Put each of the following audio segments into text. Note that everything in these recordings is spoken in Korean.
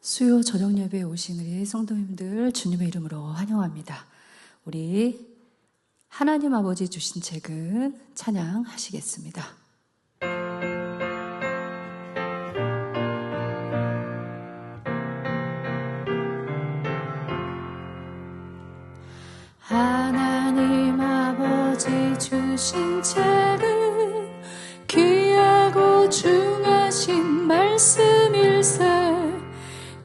수요 저녁 예배에 오신 우리 성도님들 주님의 이름으로 환영합니다. 우리 하나님 아버지 주신 책은 찬양하시겠습니다. 하나님 아버지 주신 책은 귀하고 중하신 말씀일세.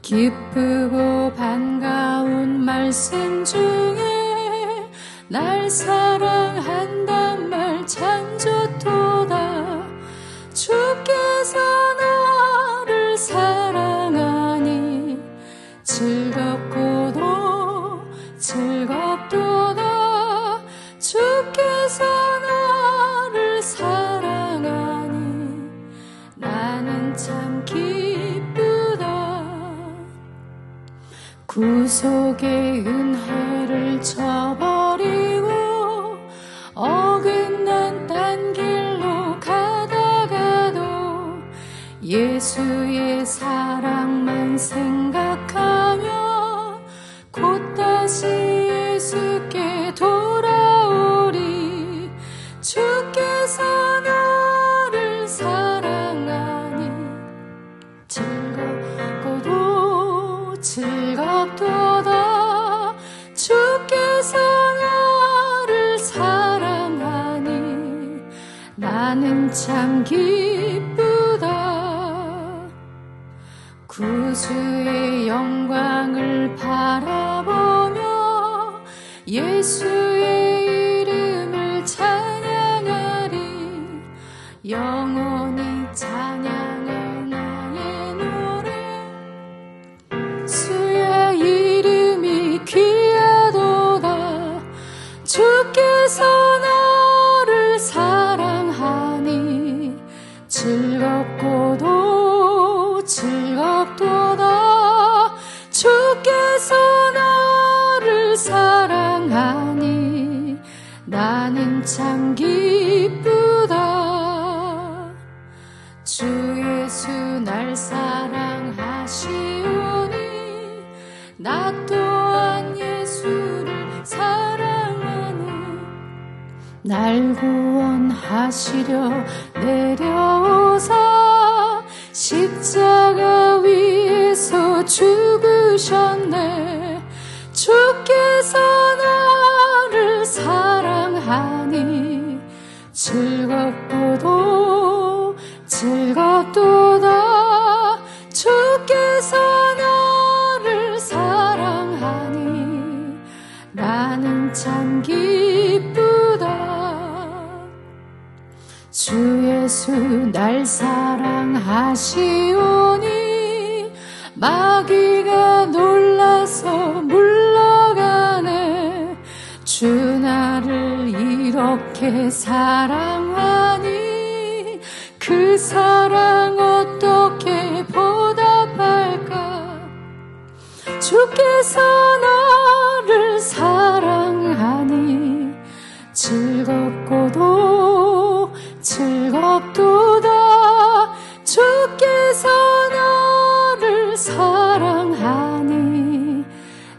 기쁘고 반가운 말씀 중에 날 사랑한단 말 참 좋도다. 주께서 나를 사랑하니 즐겁고도 즐겁도다. 주께서 나를 사랑하니 나는 참 기쁘다. 구속의 은혜를 저버리고 어긋난 딴 길로 가다가도 예수의 사랑만 생각하며 곧 다시 예수께 돌아오리. 주께서 나를 사랑하니 즐겁고도 즐겁도다. 주께서 나를 사랑하니 나는 참 기쁘다. 구주의 영광을 바라보며 예수의 이름을 찬양하리. 영원히 찬양할 나의 노래. 주의 이름이 귀하도다. 주께서 나를 사랑하니 즐겁고도 즐겁도다. 주께서 나를 사랑하니 나는 참 기쁘다. 주 예수 날 사랑하시오니 나 또한 예수를 사랑하니 날 구원하시려 내려오사 십자가 위에서 죽으셨네. 주께서 나를 사랑하니 즐겁고도 즐겁도다. 주께서 나를 사랑하니 나는 참 기쁘다. 주 예수 날 사랑하시오니 마귀가 놀라서 물러가네. 주 나를 이렇게 사랑하니 그 사랑 어떻게 보답할까. 주께서 나를 사랑하니 즐겁고도 즐겁도다. 주께서 나를 사랑하니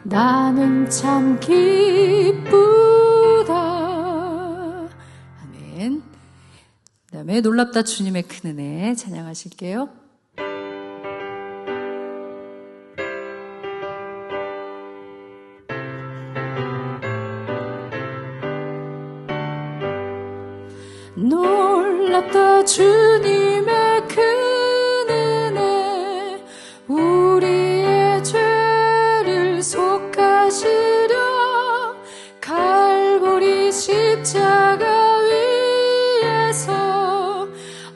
나는 참 기쁘다. 아멘. 그 다음에 놀랍다 주님의 큰 은혜 찬양하실게요. 놀랍다 주님의 큰 은혜. 우리의 죄를 속하시려 갈보리 십자가 위에서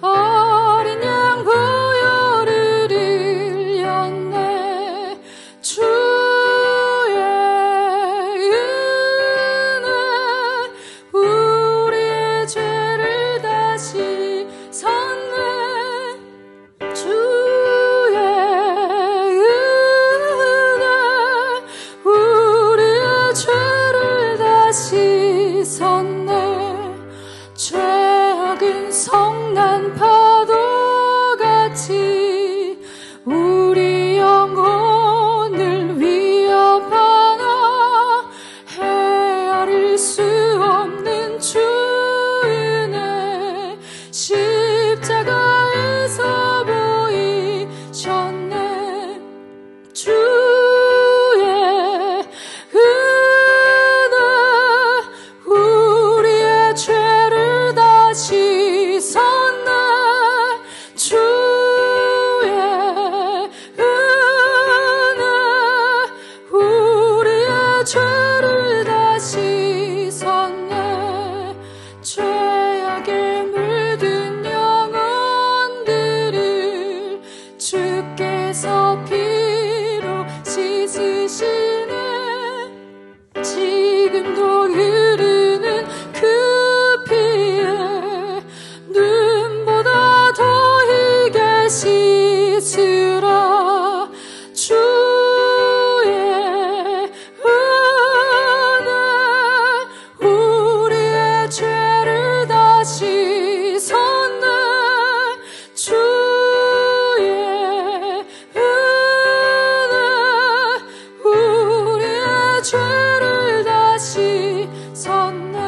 어린 양 보혈을 흘렸네. 주의 은혜 우리의 죄를 다시 선 주께서 피로 씻으시네. 지금도 흐르는 그 피에 눈보다 더히게 씻으라. 주의 은혜 우리의 죄를 다 씻었네. 주의 은혜 우리의 죄를 다 씻었네.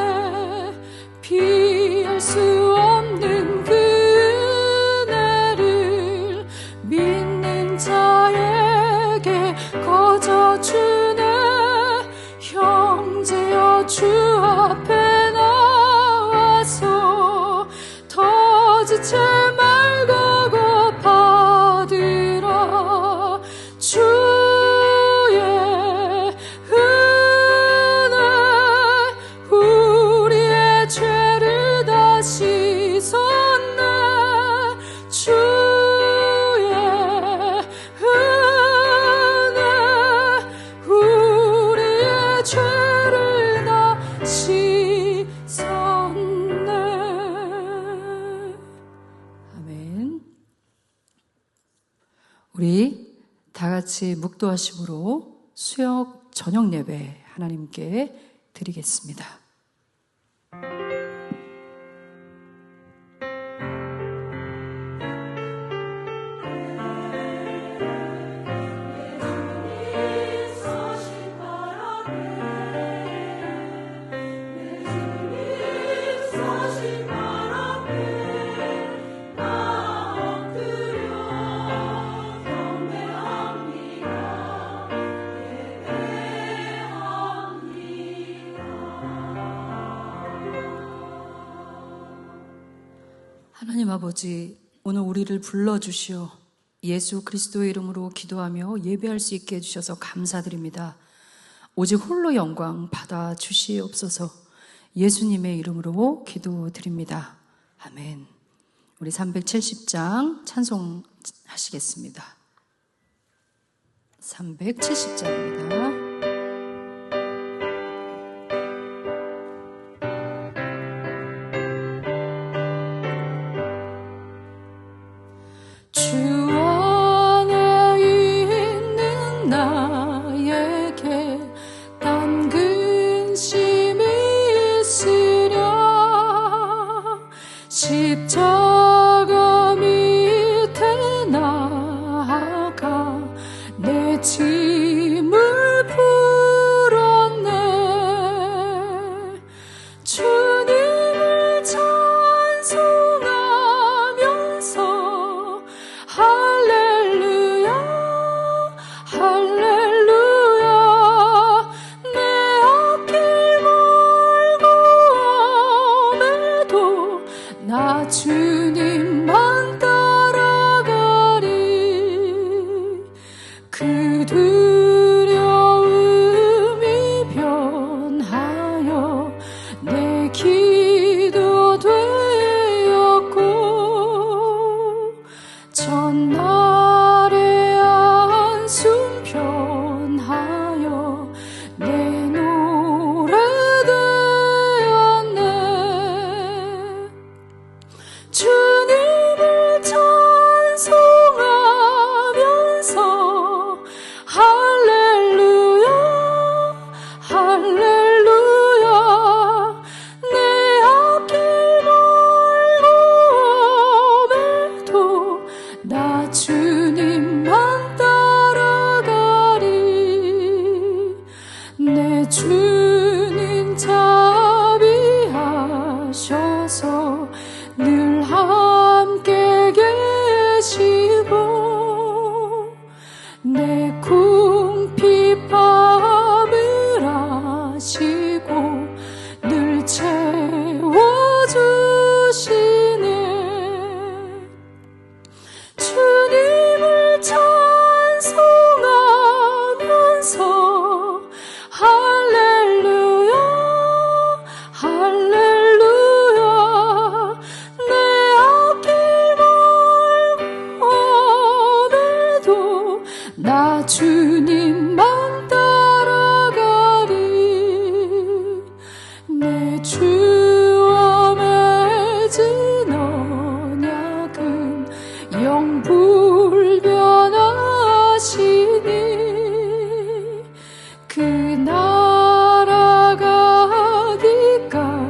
피할 수 없는 그 은혜를 믿는 자에게 거저주네. 형제여 주 앞에 나와서 더 지체 말고 고파들어. 주의 은혜 우리의 죄를 다 씻었네. 주의 은혜 우리의 죄를 다 씻었네. 아멘. 우리 다 같이 묵도하심으로 수역 저녁 예배 하나님께 드리겠습니다. 하나님 아버지, 오늘 우리를 불러주시어 예수 그리스도의 이름으로 기도하며 예배할 수 있게 해주셔서 감사드립니다. 오직 홀로 영광 받아 주시옵소서. 예수님의 이름으로 기도드립니다. 아멘. 우리 370장 찬송하시겠습니다. 370장입니다. 주 안에 있는 나에게 단 근심이 있으랴. 십자가 밑에 나아가 내 짐을 풀었네. 주님을 찬송하면서 할렐루야 할렐루야. 내 앞길 멀고 험해도 나 주님만 따라가리. 그 두려움이 변하여 내 기도 되었고 전날의 한숨 변하여 내 노래 되었네. 주님을 찬송하면서 나 주님만 따라가리. 내 주와 맺은 언약은 영불변하시니 그 나라 가기까지는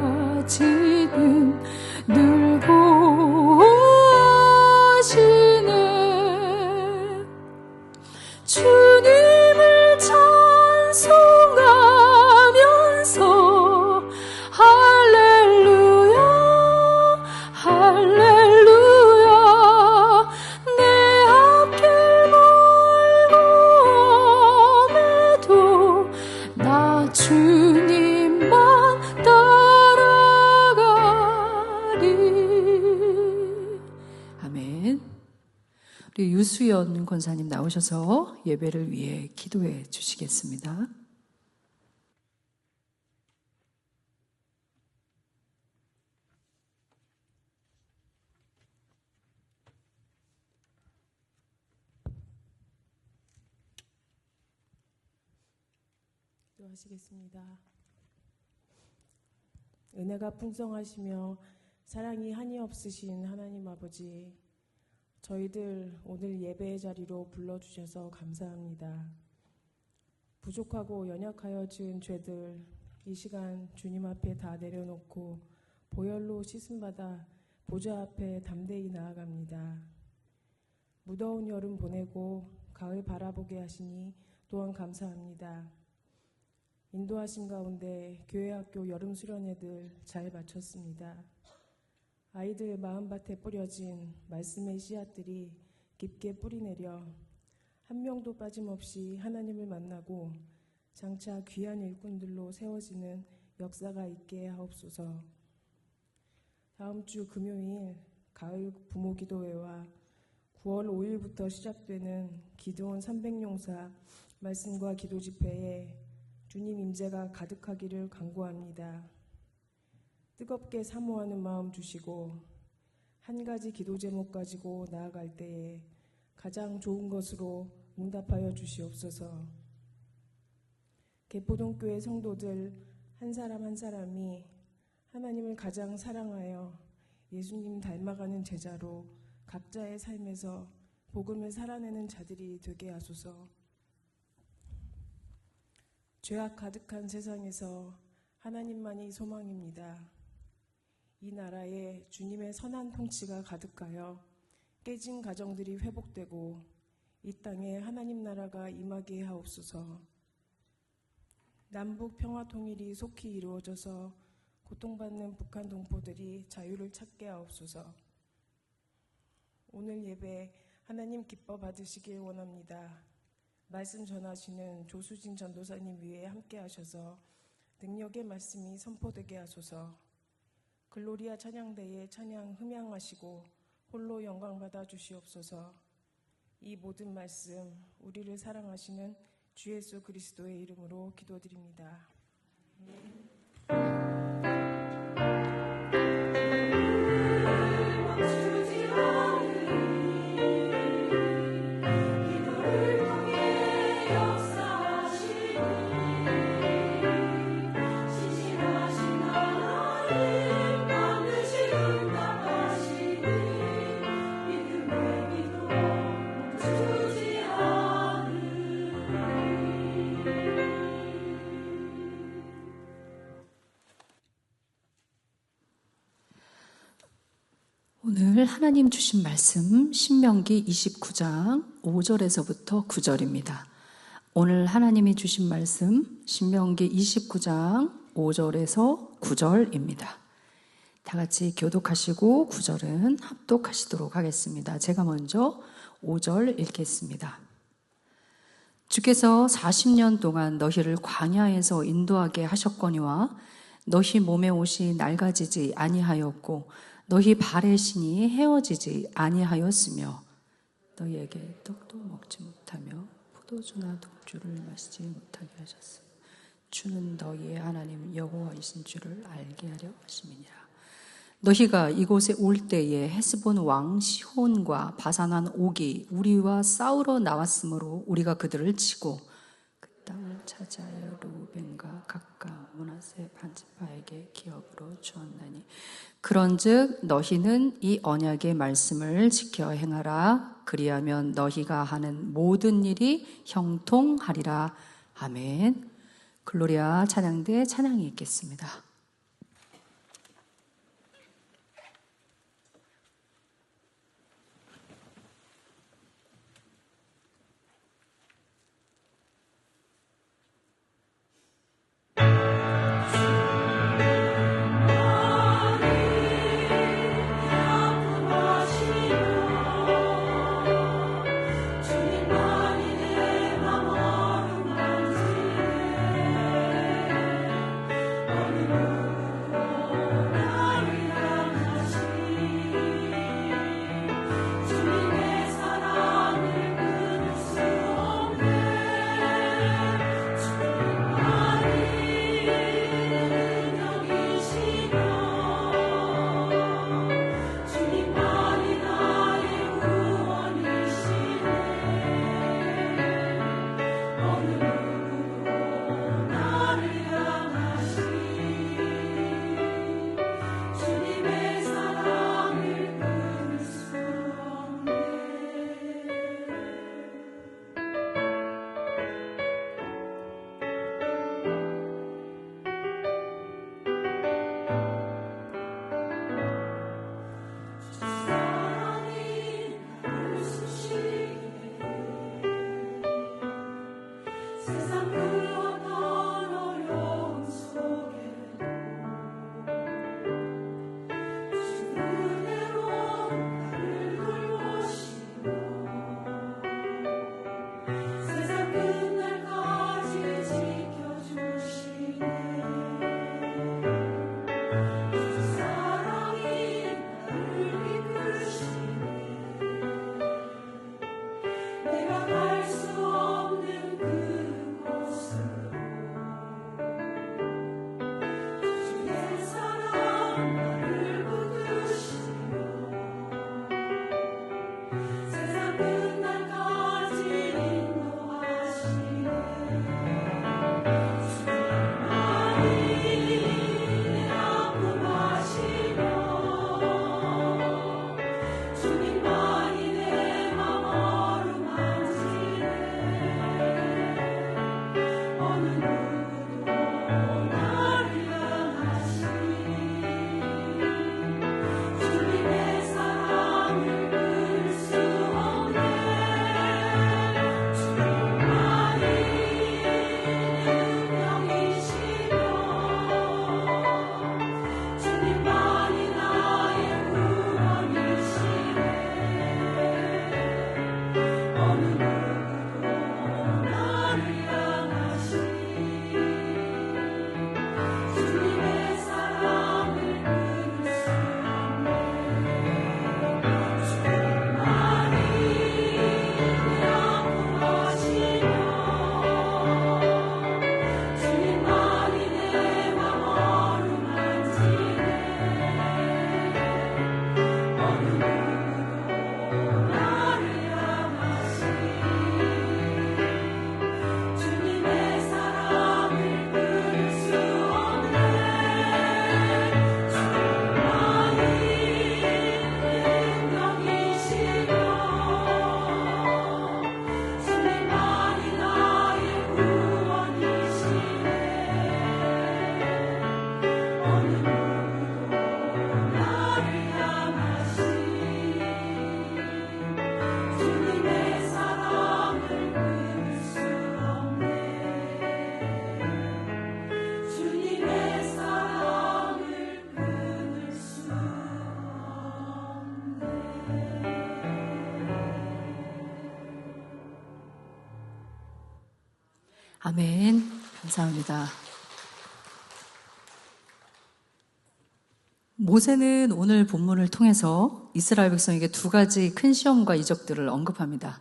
늘 보호하시네. 주님을 찬송하면서 할렐루야 할렐루야. 내 앞길 멀고 험해도 나 주님만 따라가리. 아멘. 우리 유수연 권사님 나오셔서 예배를 위해 기도해 주시겠습니다. 기도하시겠습니다. 은혜가 풍성하시며 사랑이 한이 없으신 하나님 아버지, 저희들 오늘 예배의 자리로 불러주셔서 감사합니다. 부족하고 연약하여 지은 죄들 이 시간 주님 앞에 다 내려놓고 보혈로 씻음받아 보좌 앞에 담대히 나아갑니다. 무더운 여름 보내고 가을 바라보게 하시니 또한 감사합니다. 인도하심 가운데 교회학교 여름 수련회들 잘 마쳤습니다. 아이들 마음밭에 뿌려진 말씀의 씨앗들이 깊게 뿌리내려 한 명도 빠짐없이 하나님을 만나고 장차 귀한 일꾼들로 세워지는 역사가 있게 하옵소서. 다음 주 금요일 가을 부모기도회와 9월 5일부터 시작되는 기도원 300용사 말씀과 기도 집회에 주님 임재가 가득하기를 간구합니다. 뜨겁게 사모하는 마음 주시고 한 가지 기도 제목 가지고 나아갈 때에 가장 좋은 것으로 응답하여 주시옵소서. 개포동교회 성도들 한 사람 한 사람이 하나님을 가장 사랑하여 예수님 닮아가는 제자로 각자의 삶에서 복음을 살아내는 자들이 되게 하소서. 죄악 가득한 세상에서 하나님만이 소망입니다. 이 나라에 주님의 선한 통치가 가득하여 깨진 가정들이 회복되고 이 땅에 하나님 나라가 임하게 하옵소서. 남북 평화 통일이 속히 이루어져서 고통받는 북한 동포들이 자유를 찾게 하옵소서. 오늘 예배 하나님 기뻐 받으시길 원합니다. 말씀 전하시는 조수진 전도사님 위에 함께 하셔서 능력의 말씀이 선포되게 하소서. 글로리아 찬양대에 찬양 흠양하시고 홀로 영광 받아 주시옵소서. 이 모든 말씀 우리를 사랑하시는 주 예수 그리스도의 이름으로 기도드립니다. 오늘 하나님 주신 말씀 신명기 29장 5절에서부터 9절입니다. 오늘 하나님이 주신 말씀 신명기 29장 5절에서 9절입니다. 다 같이 교독하시고 9절은 합독하시도록 하겠습니다. 제가 먼저 5절 읽겠습니다. 주께서 40년 동안 너희를 광야에서 인도하게 하셨거니와 너희 몸의 옷이 낡아지지 아니하였고 너희 발의 신이 헤어지지 아니하였으며 너희에게 떡도 먹지 못하며 포도주나 독주를 마시지 못하게 하셨으며 주는 너희의 하나님 여호와이신 줄을 알게 하려 하심이니라. 너희가 이곳에 올 때에 헤스본 왕 시혼과 바산한 옥이 우리와 싸우러 나왔으므로 우리가 그들을 치고 그 땅을 차지하여 루벤과 각각 므낫세 반지파에게 기업으로 주었나니 그런즉 너희는 이 언약의 말씀을 지켜 행하라. 그리하면 너희가 하는 모든 일이 형통하리라. 아멘. 글로리아 찬양대 찬양이 있겠습니다. 아멘. 감사합니다. 모세는 오늘 본문을 통해서 이스라엘 백성에게 두 가지 큰 시험과 이적들을 언급합니다.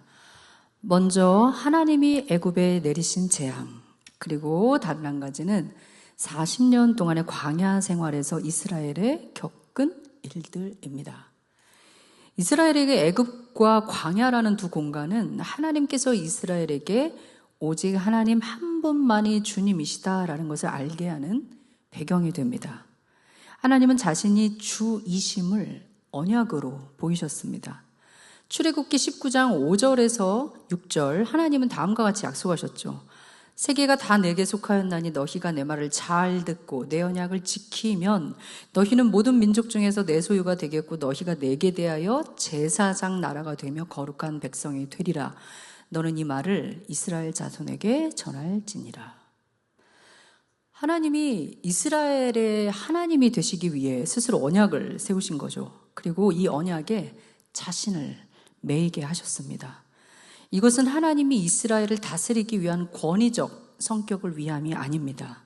먼저 하나님이 애굽에 내리신 재앙, 그리고 다른 한 가지는 40년 동안의 광야 생활에서 이스라엘에 겪은 일들입니다. 이스라엘에게 애굽과 광야라는 두 공간은 하나님께서 이스라엘에게 오직 하나님 한 분만이 주님이시다라는 것을 알게 하는 배경이 됩니다. 하나님은 자신이 주이심을 언약으로 보이셨습니다. 출애굽기 19장 5절에서 6절 하나님은 다음과 같이 약속하셨죠. 세계가 다 내게 속하였나니 너희가 내 말을 잘 듣고 내 언약을 지키면 너희는 모든 민족 중에서 내 소유가 되겠고 너희가 내게 대하여 제사장 나라가 되며 거룩한 백성이 되리라. 너는 이 말을 이스라엘 자손에게 전할지니라. 하나님이 이스라엘의 하나님이 되시기 위해 스스로 언약을 세우신 거죠. 그리고 이 언약에 자신을 매이게 하셨습니다. 이것은 하나님이 이스라엘을 다스리기 위한 권위적 성격을 위함이 아닙니다.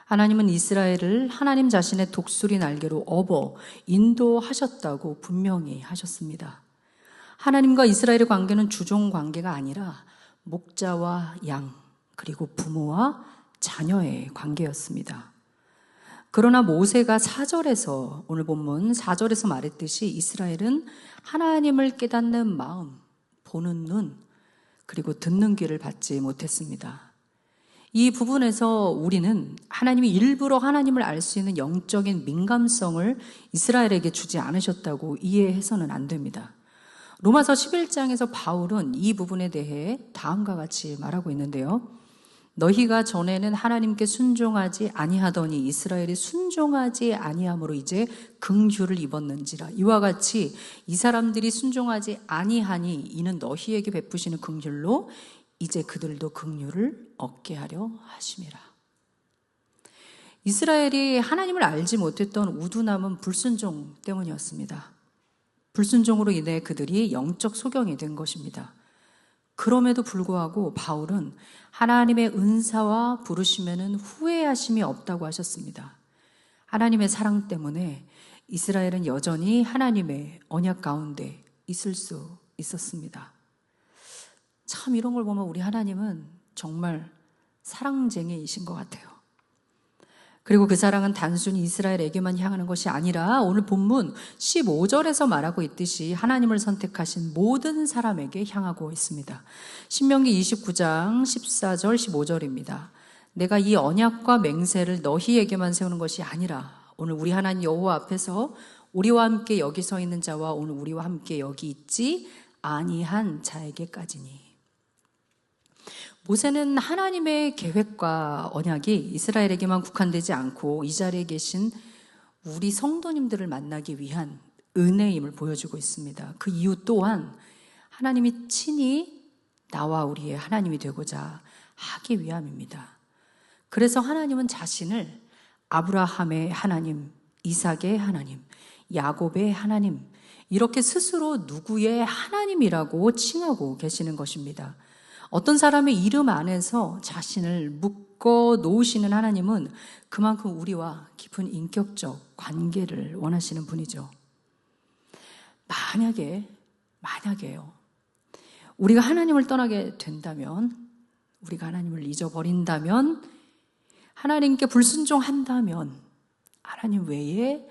하나님은 이스라엘을 하나님 자신의 독수리 날개로 업어 인도하셨다고 분명히 하셨습니다. 하나님과 이스라엘의 관계는 주종 관계가 아니라 목자와 양, 그리고 부모와 자녀의 관계였습니다. 그러나 모세가 4절에서, 오늘 본문 4절에서 말했듯이 이스라엘은 하나님을 깨닫는 마음, 보는 눈, 그리고 듣는 귀를 받지 못했습니다. 이 부분에서 우리는 하나님이 일부러 하나님을 알 수 있는 영적인 민감성을 이스라엘에게 주지 않으셨다고 이해해서는 안 됩니다. 로마서 11장에서 바울은 이 부분에 대해 다음과 같이 말하고 있는데요. 너희가 전에는 하나님께 순종하지 아니하더니 이스라엘이 순종하지 아니함으로 이제 긍휼을 입었는지라. 이와 같이 이 사람들이 순종하지 아니하니 이는 너희에게 베푸시는 긍휼로 이제 그들도 긍휼을 얻게 하려 하심이라. 이스라엘이 하나님을 알지 못했던 우두남은 불순종 때문이었습니다. 불순종으로 인해 그들이 영적 소경이 된 것입니다. 그럼에도 불구하고 바울은 하나님의 은사와 부르심에는 후회하심이 없다고 하셨습니다. 하나님의 사랑 때문에 이스라엘은 여전히 하나님의 언약 가운데 있을 수 있었습니다. 참 이런 걸 보면 우리 하나님은 정말 사랑쟁이이신 것 같아요. 그리고 그 사랑은 단순히 이스라엘에게만 향하는 것이 아니라 오늘 본문 15절에서 말하고 있듯이 하나님을 선택하신 모든 사람에게 향하고 있습니다. 신명기 29장 14절 15절입니다. 내가 이 언약과 맹세를 너희에게만 세우는 것이 아니라 오늘 우리 하나님 여호와 앞에서 우리와 함께 여기 서 있는 자와 오늘 우리와 함께 여기 있지 아니한 자에게까지니. 모세는 하나님의 계획과 언약이 이스라엘에게만 국한되지 않고 이 자리에 계신 우리 성도님들을 만나기 위한 은혜임을 보여주고 있습니다. 그 이유 또한 하나님이 친히 나와 우리의 하나님이 되고자 하기 위함입니다. 그래서 하나님은 자신을 아브라함의 하나님, 이삭의 하나님, 야곱의 하나님, 이렇게 스스로 누구의 하나님이라고 칭하고 계시는 것입니다. 어떤 사람의 이름 안에서 자신을 묶어 놓으시는 하나님은 그만큼 우리와 깊은 인격적 관계를 원하시는 분이죠. 만약에요. 우리가 하나님을 떠나게 된다면, 우리가 하나님을 잊어버린다면, 하나님께 불순종한다면, 하나님 외에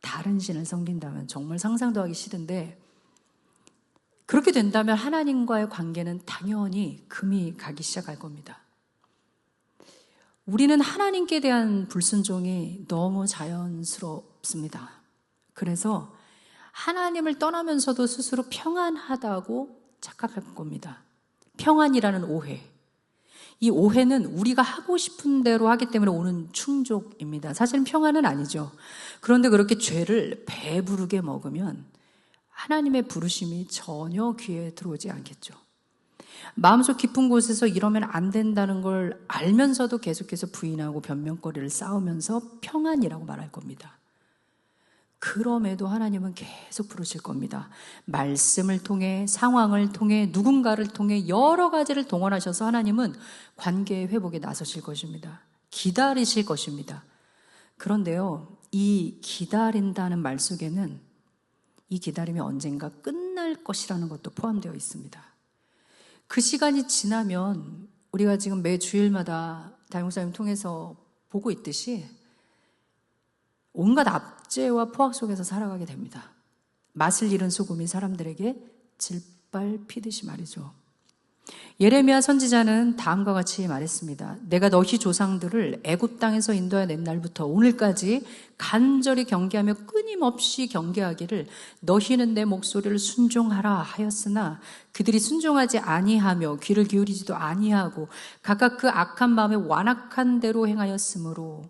다른 신을 섬긴다면 정말 상상도 하기 싫은데 그렇게 된다면 하나님과의 관계는 당연히 금이 가기 시작할 겁니다. 우리는 하나님께 대한 불순종이 너무 자연스럽습니다. 그래서 하나님을 떠나면서도 스스로 평안하다고 착각할 겁니다. 평안이라는 오해. 이 오해는 우리가 하고 싶은 대로 하기 때문에 오는 충족입니다. 사실은 평안은 아니죠. 그런데 그렇게 죄를 배부르게 먹으면 하나님의 부르심이 전혀 귀에 들어오지 않겠죠. 마음속 깊은 곳에서 이러면 안 된다는 걸 알면서도 계속해서 부인하고 변명거리를 쌓으면서 평안이라고 말할 겁니다. 그럼에도 하나님은 계속 부르실 겁니다. 말씀을 통해, 상황을 통해, 누군가를 통해 여러 가지를 동원하셔서 하나님은 관계의 회복에 나서실 것입니다. 기다리실 것입니다. 그런데요, 이 기다린다는 말 속에는 이 기다림이 언젠가 끝날 것이라는 것도 포함되어 있습니다. 그 시간이 지나면 우리가 지금 매 주일마다 담임목사님 통해서 보고 있듯이 온갖 압제와 포악 속에서 살아가게 됩니다. 맛을 잃은 소금이 사람들에게 질발피듯이 말이죠. 예레미야 선지자는 다음과 같이 말했습니다. 내가 너희 조상들을 애굽 땅에서 인도하여 낸 날부터 오늘까지 간절히 경계하며 끊임없이 경계하기를 너희는 내 목소리를 순종하라 하였으나 그들이 순종하지 아니하며 귀를 기울이지도 아니하고 각각 그 악한 마음에 완악한 대로 행하였으므로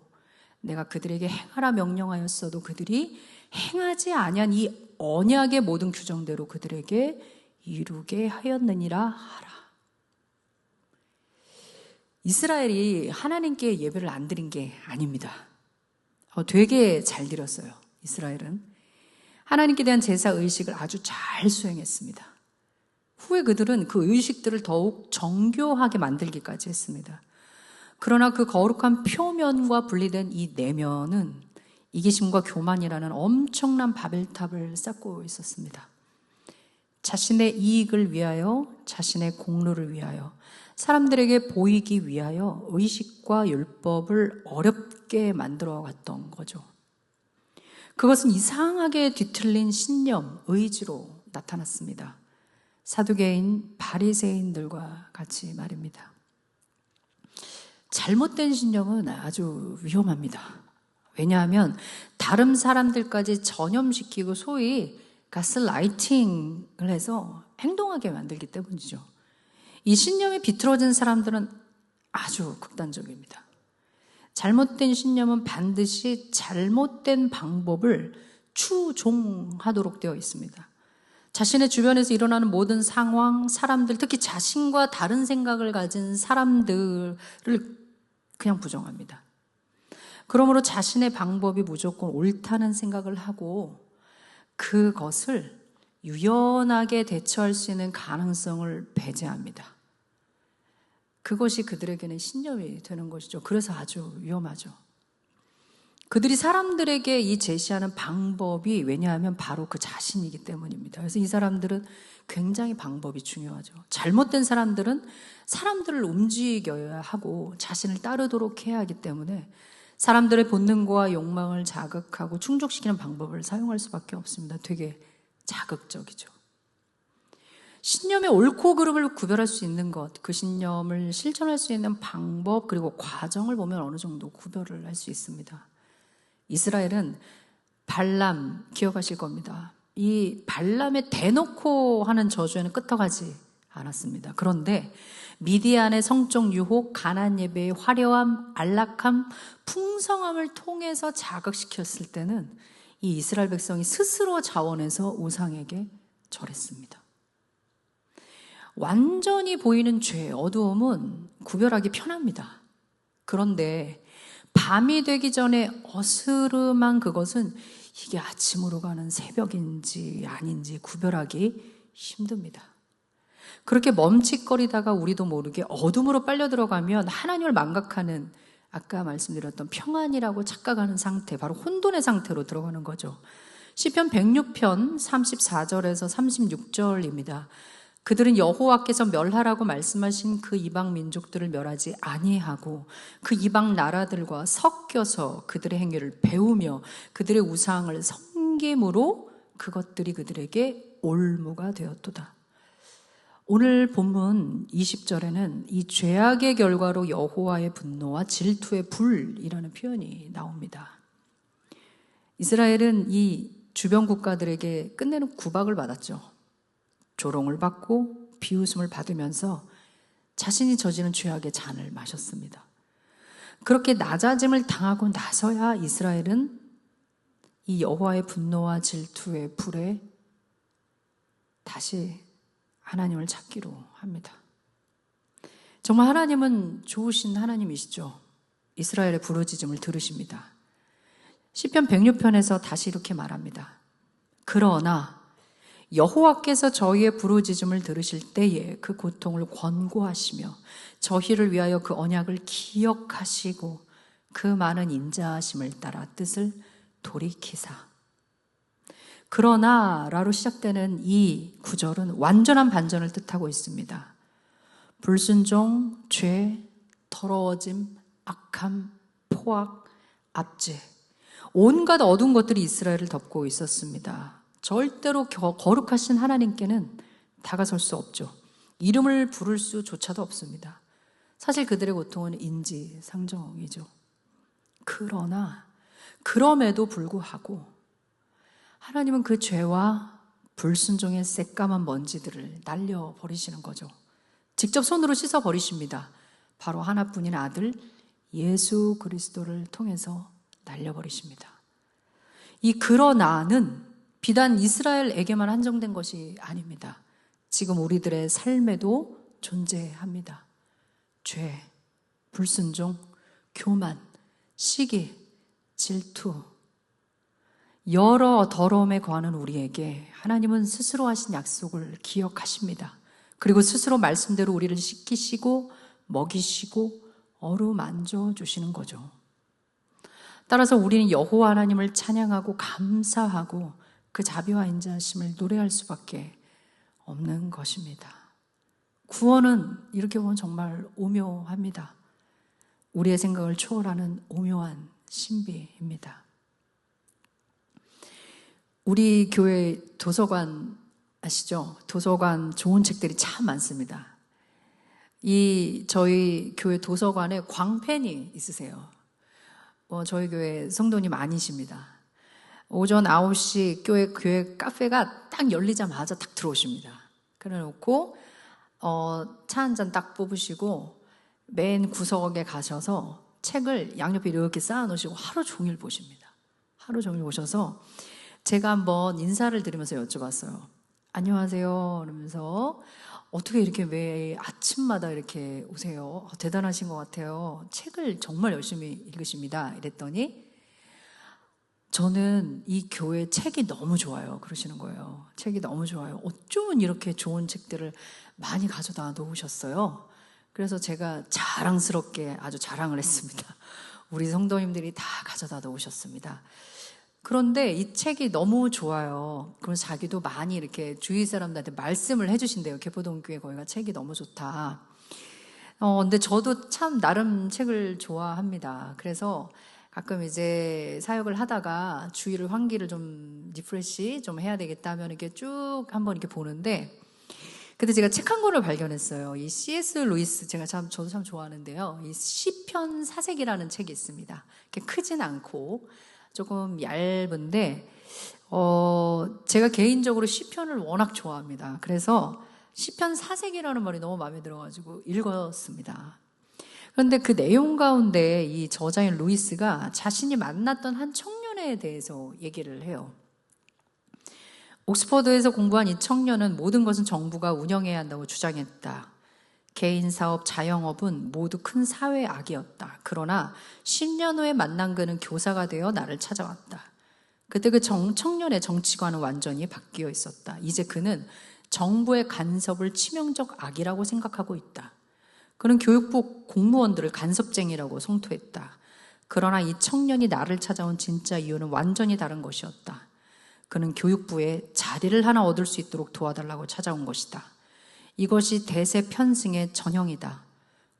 내가 그들에게 행하라 명령하였어도 그들이 행하지 아니한 이 언약의 모든 규정대로 그들에게 이루게 하였느니라 하라. 이스라엘이 하나님께 예배를 안 드린 게 아닙니다. 되게 잘 드렸어요. 이스라엘은 하나님께 대한 제사 의식을 아주 잘 수행했습니다. 후에 그들은 그 의식들을 더욱 정교하게 만들기까지 했습니다. 그러나 그 거룩한 표면과 분리된 이 내면은 이기심과 교만이라는 엄청난 바벨탑을 쌓고 있었습니다. 자신의 이익을 위하여, 자신의 공로를 위하여, 사람들에게 보이기 위하여 의식과 율법을 어렵게 만들어 갔던 거죠. 그것은 이상하게 뒤틀린 신념, 의지로 나타났습니다. 사두개인, 바리새인들과 같이 말입니다. 잘못된 신념은 아주 위험합니다. 왜냐하면 다른 사람들까지 전염시키고 소위 가스라이팅을 해서 행동하게 만들기 때문이죠. 이 신념이 비틀어진 사람들은 아주 극단적입니다. 잘못된 신념은 반드시 잘못된 방법을 추종하도록 되어 있습니다. 자신의 주변에서 일어나는 모든 상황, 사람들, 특히 자신과 다른 생각을 가진 사람들을 그냥 부정합니다. 그러므로 자신의 방법이 무조건 옳다는 생각을 하고 그것을 유연하게 대처할 수 있는 가능성을 배제합니다. 그것이 그들에게는 신념이 되는 것이죠. 그래서 아주 위험하죠. 그들이 사람들에게 이 제시하는 방법이 왜냐하면 바로 그 자신이기 때문입니다. 그래서 이 사람들은 굉장히 방법이 중요하죠. 잘못된 사람들은 사람들을 움직여야 하고 자신을 따르도록 해야 하기 때문에 사람들의 본능과 욕망을 자극하고 충족시키는 방법을 사용할 수밖에 없습니다. 되게 자극적이죠. 신념의 옳고 그름을 구별할 수 있는 것, 그 신념을 실천할 수 있는 방법 그리고 과정을 보면 어느 정도 구별을 할 수 있습니다. 이스라엘은 발람 기억하실 겁니다. 이 발람의 대놓고 하는 저주에는 끄떡하지 않았습니다. 그런데 미디안의 성적 유혹, 가난 예배의 화려함, 안락함, 풍성함을 통해서 자극시켰을 때는 이 이스라엘 백성이 스스로 자원해서 우상에게 절했습니다. 완전히 보이는 죄, 어두움은 구별하기 편합니다. 그런데 밤이 되기 전에 어스름한 그것은 이게 아침으로 가는 새벽인지 아닌지 구별하기 힘듭니다. 그렇게 멈칫거리다가 우리도 모르게 어둠으로 빨려 들어가면 하나님을 망각하는 아까 말씀드렸던 평안이라고 착각하는 상태, 바로 혼돈의 상태로 들어가는 거죠. 시편 106편 34절에서 36절입니다. 그들은 여호와께서 멸하라고 말씀하신 그 이방 민족들을 멸하지 아니하고 그 이방 나라들과 섞여서 그들의 행위를 배우며 그들의 우상을 섬김으로 그것들이 그들에게 올무가 되었도다. 오늘 본문 20절에는 이 죄악의 결과로 여호와의 분노와 질투의 불이라는 표현이 나옵니다. 이스라엘은 이 주변 국가들에게 끝내는 구박을 받았죠. 조롱을 받고 비웃음을 받으면서 자신이 저지른 죄악의 잔을 마셨습니다. 그렇게 낮아짐을 당하고 나서야 이스라엘은 이 여호와의 분노와 질투의 불에 다시 하나님을 찾기로 합니다. 정말 하나님은 좋으신 하나님이시죠. 이스라엘의 부르짖음을 들으십니다. 시편 106편에서 다시 이렇게 말합니다. 그러나 여호와께서 저희의 부르짖음을 들으실 때에 그 고통을 권고하시며 저희를 위하여 그 언약을 기억하시고 그 많은 인자하심을 따라 뜻을 돌이키사. 그러나 라로 시작되는 이 구절은 완전한 반전을 뜻하고 있습니다. 불순종, 죄, 더러워짐, 악함, 포악, 압제, 온갖 어두운 것들이 이스라엘을 덮고 있었습니다. 절대로 거룩하신 하나님께는 다가설 수 없죠. 이름을 부를 수조차도 없습니다. 사실 그들의 고통은 인지상정이죠. 그러나 그럼에도 불구하고 하나님은 그 죄와 불순종의 새까만 먼지들을 날려버리시는 거죠. 직접 손으로 씻어버리십니다. 바로 하나뿐인 아들 예수 그리스도를 통해서 날려버리십니다. 이 그러나는 비단 이스라엘에게만 한정된 것이 아닙니다. 지금 우리들의 삶에도 존재합니다. 죄, 불순종, 교만, 시기, 질투, 여러 더러움에 관한 우리에게 하나님은 스스로 하신 약속을 기억하십니다. 그리고 스스로 말씀대로 우리를 씻기시고 먹이시고 어루만져 주시는 거죠. 따라서 우리는 여호와 하나님을 찬양하고 감사하고 그 자비와 인자하심을 노래할 수밖에 없는 것입니다. 구원은 이렇게 보면 정말 오묘합니다. 우리의 생각을 초월하는 오묘한 신비입니다. 우리 교회 도서관 아시죠? 도서관 좋은 책들이 참 많습니다. 저희 교회 도서관에 광팬이 있으세요. 저희 교회 성도님 아니십니다. 오전 9시 교회 카페가 딱 열리자마자 딱 들어오십니다. 그래 놓고 차 한 잔 딱 뽑으시고 맨 구석에 가셔서 책을 양옆에 이렇게 쌓아 놓으시고 하루 종일 보십니다. 하루 종일 보셔서 제가 한번 인사를 드리면서 여쭤봤어요. 안녕하세요. 그러면서 어떻게 이렇게 왜 아침마다 이렇게 오세요? 대단하신 것 같아요. 책을 정말 열심히 읽으십니다. 이랬더니 저는 이 교회 책이 너무 좋아요. 그러시는 거예요. 책이 너무 좋아요. 어쩌면 이렇게 좋은 책들을 많이 가져다 놓으셨어요. 그래서 제가 자랑스럽게 아주 자랑을 했습니다. 우리 성도님들이 다 가져다 놓으셨습니다. 그런데 이 책이 너무 좋아요. 그래서 자기도 많이 이렇게 주위 사람들한테 말씀을 해주신대요. 개포동교회 거기가 책이 너무 좋다. 근데 저도 참 나름 책을 좋아합니다. 그래서 가끔 이제 사역을 하다가 주위를 환기를 좀 리프레시 좀 해야 되겠다 하면 이렇게 쭉 한번 이렇게 보는데 그때 제가 책 한 권을 발견했어요. 이 C.S. 루이스 저도 참 좋아하는데요. 이 시편 사색이라는 책이 있습니다. 이렇게 크진 않고 조금 얇은데 제가 개인적으로 시편을 워낙 좋아합니다. 그래서 시편 사색이라는 말이 너무 마음에 들어가지고 읽었습니다. 그런데 그 내용 가운데 이 저자인 루이스가 자신이 만났던 한 청년에 대해서 얘기를 해요. 옥스퍼드에서 공부한 이 청년은 모든 것은 정부가 운영해야 한다고 주장했다. 개인 사업, 자영업은 모두 큰 사회 악이었다. 그러나 10년 후에 만난 그는 교사가 되어 나를 찾아왔다. 그때 그 청년의 정치관은 완전히 바뀌어 있었다. 이제 그는 정부의 간섭을 치명적 악이라고 생각하고 있다. 그는 교육부 공무원들을 간섭쟁이라고 성토했다. 그러나 이 청년이 나를 찾아온 진짜 이유는 완전히 다른 것이었다. 그는 교육부에 자리를 하나 얻을 수 있도록 도와달라고 찾아온 것이다. 이것이 대세 편승의 전형이다.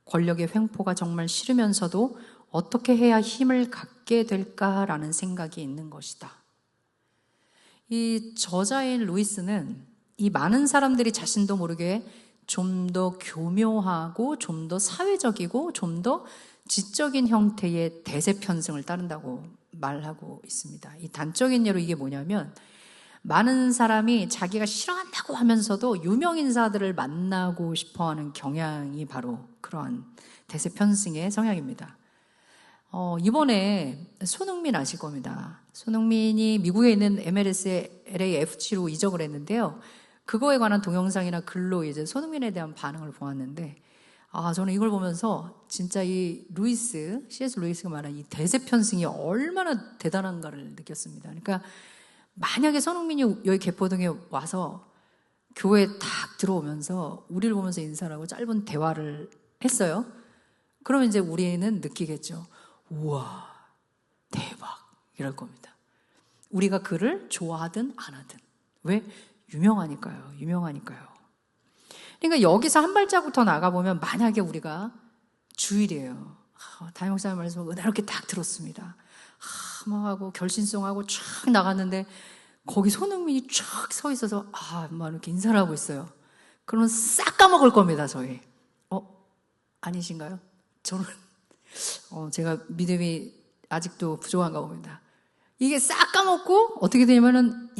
권력의 횡포가 정말 싫으면서도 어떻게 해야 힘을 갖게 될까라는 생각이 있는 것이다. 이 저자인 루이스는 이 많은 사람들이 자신도 모르게 좀 더 교묘하고 좀 더 사회적이고 좀 더 지적인 형태의 대세 편승을 따른다고 말하고 있습니다. 이 단적인 예로 이게 뭐냐면 많은 사람이 자기가 싫어한다고 하면서도 유명 인사들을 만나고 싶어하는 경향이 바로 그러한 대세 편승의 성향입니다. 이번에 손흥민 아실 겁니다. 손흥민이 미국에 있는 MLS의 LAFC로 이적을 했는데요. 그거에 관한 동영상이나 글로 이제 손흥민에 대한 반응을 보았는데, 저는 이걸 보면서 진짜 이 C.S. 루이스가 말한 이 대세 편승이 얼마나 대단한가를 느꼈습니다. 그러니까 만약에 손흥민이 여기 개포동에 와서 교회에 탁 들어오면서 우리를 보면서 인사를 하고 짧은 대화를 했어요. 그러면 이제 우리는 느끼겠죠. 우와, 대박, 이럴 겁니다. 우리가 그를 좋아하든 안 하든. 왜? 유명하니까요. 그러니까 여기서 한 발자국 더 나가보면 만약에 우리가 주일이에요. 담임 목사님 말씀 은혜롭게 딱 들었습니다. 막 하고 결신성하고 쫙 나갔는데 거기 손흥민이 쫙 서 있어서 막 이렇게 인사를 하고 있어요. 그러면 싹 까먹을 겁니다, 저희. 아니신가요? 저는 제가 믿음이 아직도 부족한가 봅니다. 이게 싹 까먹고 어떻게 되냐면은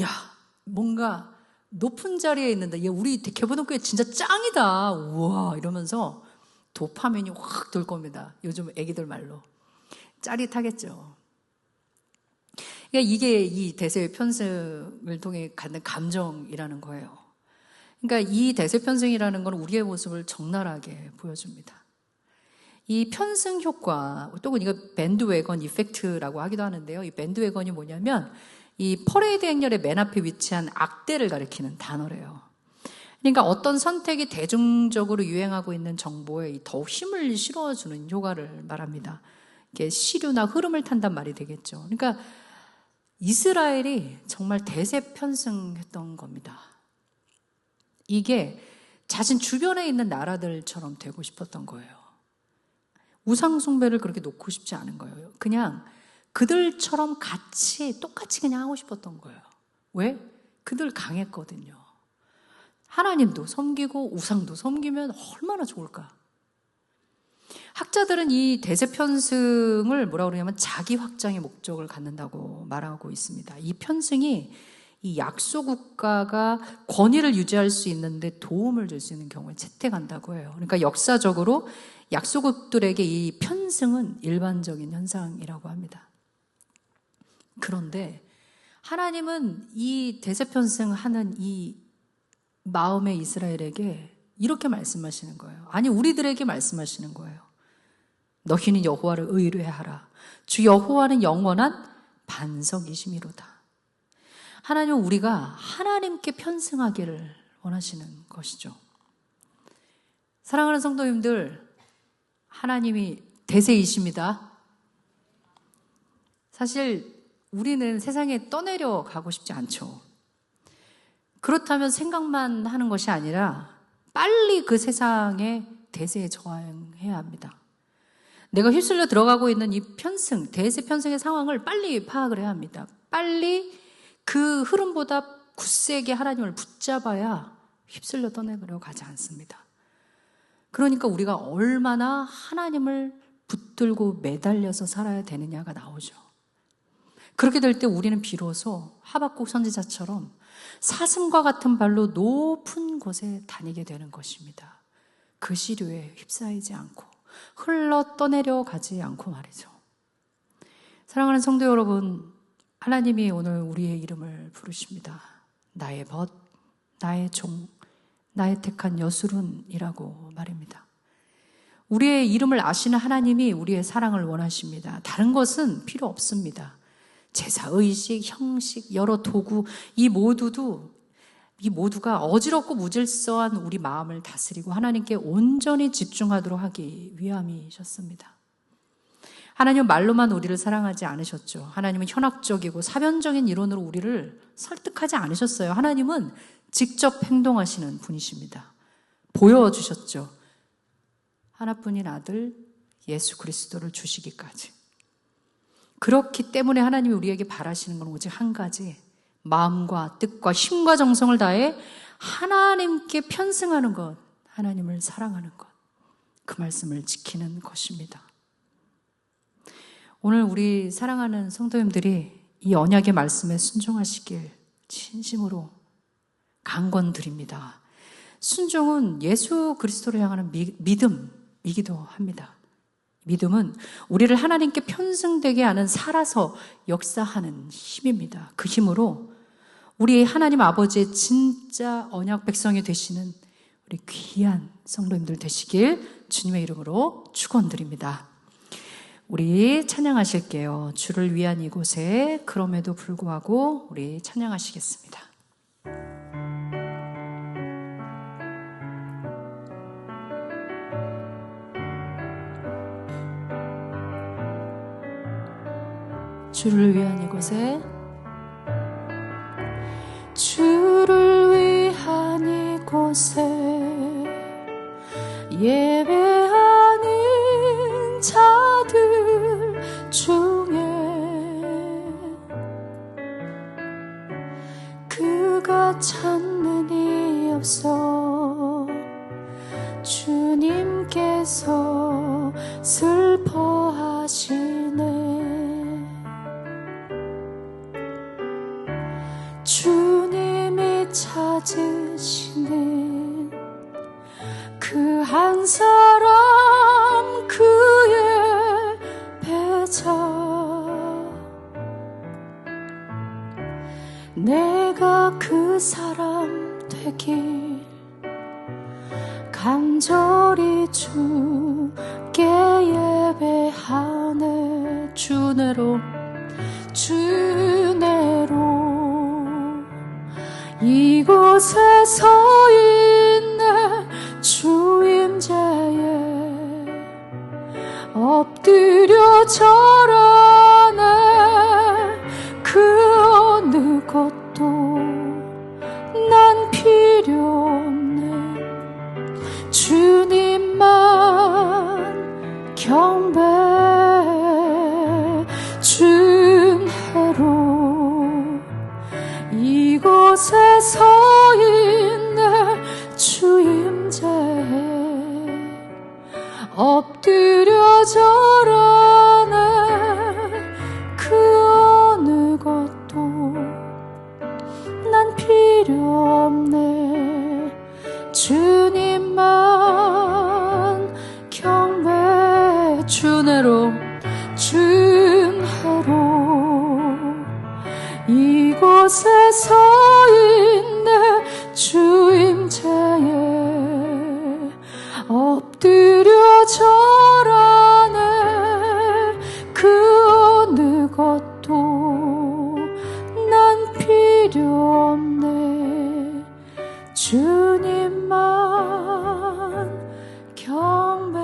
뭔가 높은 자리에 있는데 우리 개보동교회 진짜 짱이다, 우와 이러면서 도파민이 확 돌 겁니다. 요즘 애기들 말로 짜릿하겠죠. 그러니까 이게 이 대세 편승을 통해 갖는 감정이라는 거예요. 그러니까 이 대세 편승이라는 건 우리의 모습을 적나라하게 보여줍니다. 이 편승 효과, 또 이거 밴드웨건 이펙트라고 하기도 하는데요. 이 밴드웨건이 뭐냐면 이 퍼레이드 행렬의 맨 앞에 위치한 악대를 가리키는 단어래요. 그러니까 어떤 선택이 대중적으로 유행하고 있는 정보에 더욱 힘을 실어주는 효과를 말합니다. 이게 시류나 흐름을 탄단 말이 되겠죠. 그러니까 이스라엘이 정말 대세 편승했던 겁니다. 이게 자신 주변에 있는 나라들처럼 되고 싶었던 거예요. 우상숭배를 그렇게 놓고 싶지 않은 거예요. 그냥 그들처럼 똑같이 그냥 하고 싶었던 거예요. 왜? 그들 강했거든요. 하나님도 섬기고 우상도 섬기면 얼마나 좋을까? 학자들은 이 대세 편승을 뭐라고 그러냐면 자기 확장의 목적을 갖는다고 말하고 있습니다. 이 편승이 이 약소 국가가 권위를 유지할 수 있는데 도움을 줄 수 있는 경우에 채택한다고 해요. 그러니까 역사적으로 약소국들에게 이 편승은 일반적인 현상이라고 합니다. 그런데 하나님은 이 대세 편승하는 이 마음의 이스라엘에게 이렇게 말씀하시는 거예요. 아니, 우리들에게 말씀하시는 거예요. 너희는 여호와를 의뢰하라. 주 여호와는 영원한 반석이심이로다. 하나님은 우리가 하나님께 편승하기를 원하시는 것이죠. 사랑하는 성도님들, 하나님이 대세이십니다. 사실 우리는 세상에 떠내려 가고 싶지 않죠. 그렇다면 생각만 하는 것이 아니라 빨리 그 세상의 대세에 저항해야 합니다. 내가 휩쓸려 들어가고 있는 이 편승, 대세 편승의 상황을 빨리 파악을 해야 합니다. 빨리 그 흐름보다 굳세게 하나님을 붙잡아야 휩쓸려 떠내려 가지 않습니다. 그러니까 우리가 얼마나 하나님을 붙들고 매달려서 살아야 되느냐가 나오죠. 그렇게 될 때 우리는 비로소 하박국 선지자처럼 사슴과 같은 발로 높은 곳에 다니게 되는 것입니다. 그 시류에 휩싸이지 않고 흘러 떠내려 가지 않고 말이죠. 사랑하는 성도 여러분, 하나님이 오늘 우리의 이름을 부르십니다. 나의 벗, 나의 종, 나의 택한 여술은이라고 말입니다. 우리의 이름을 아시는 하나님이 우리의 사랑을 원하십니다. 다른 것은 필요 없습니다. 제사, 의식, 형식, 여러 도구, 이 모두가 어지럽고 무질서한 우리 마음을 다스리고 하나님께 온전히 집중하도록 하기 위함이셨습니다. 하나님은 말로만 우리를 사랑하지 않으셨죠. 하나님은 현학적이고 사변적인 이론으로 우리를 설득하지 않으셨어요. 하나님은 직접 행동하시는 분이십니다. 보여주셨죠. 하나뿐인 아들 예수 그리스도를 주시기까지. 그렇기 때문에 하나님이 우리에게 바라시는 건 오직 한 가지, 마음과 뜻과 힘과 정성을 다해 하나님께 편승하는 것, 하나님을 사랑하는 것, 그 말씀을 지키는 것입니다. 오늘 우리 사랑하는 성도님들이 이 언약의 말씀에 순종하시길 진심으로 강권드립니다. 순종은 예수 그리스도를 향하는 믿음이기도 합니다. 믿음은 우리를 하나님께 편승되게 하는 살아서 역사하는 힘입니다. 그 힘으로 우리 하나님 아버지의 진짜 언약 백성이 되시는 우리 귀한 성도님들 되시길 주님의 이름으로 축원드립니다. 우리 찬양하실게요. 주를 위한 이곳에 그럼에도 불구하고 우리 찬양하시겠습니다. 주를 위한 이곳에, 주를 위한 이곳에 예배하는 자들 중에 슬퍼하시네. 주님이 찾으시는 그 한 사람 그의 배자, 내가 그 사람 되길 간절히 주께 예배하네. 주내로 이곳에 서 있네. 주임제에 엎드려 절하네. 그 어느 것도 난 필요 없네. 주님만 경배해. 준혜로 이곳에 서 있네. 주임제에 엎드려 절하네. 그 어느 것도 난 필요 없네. 주님만 경배해. 준혜로 이곳에 서 있네. 주임제에 엎드려 절하네. 그 어느 것도 난 필요 없네. 주님만 경배해.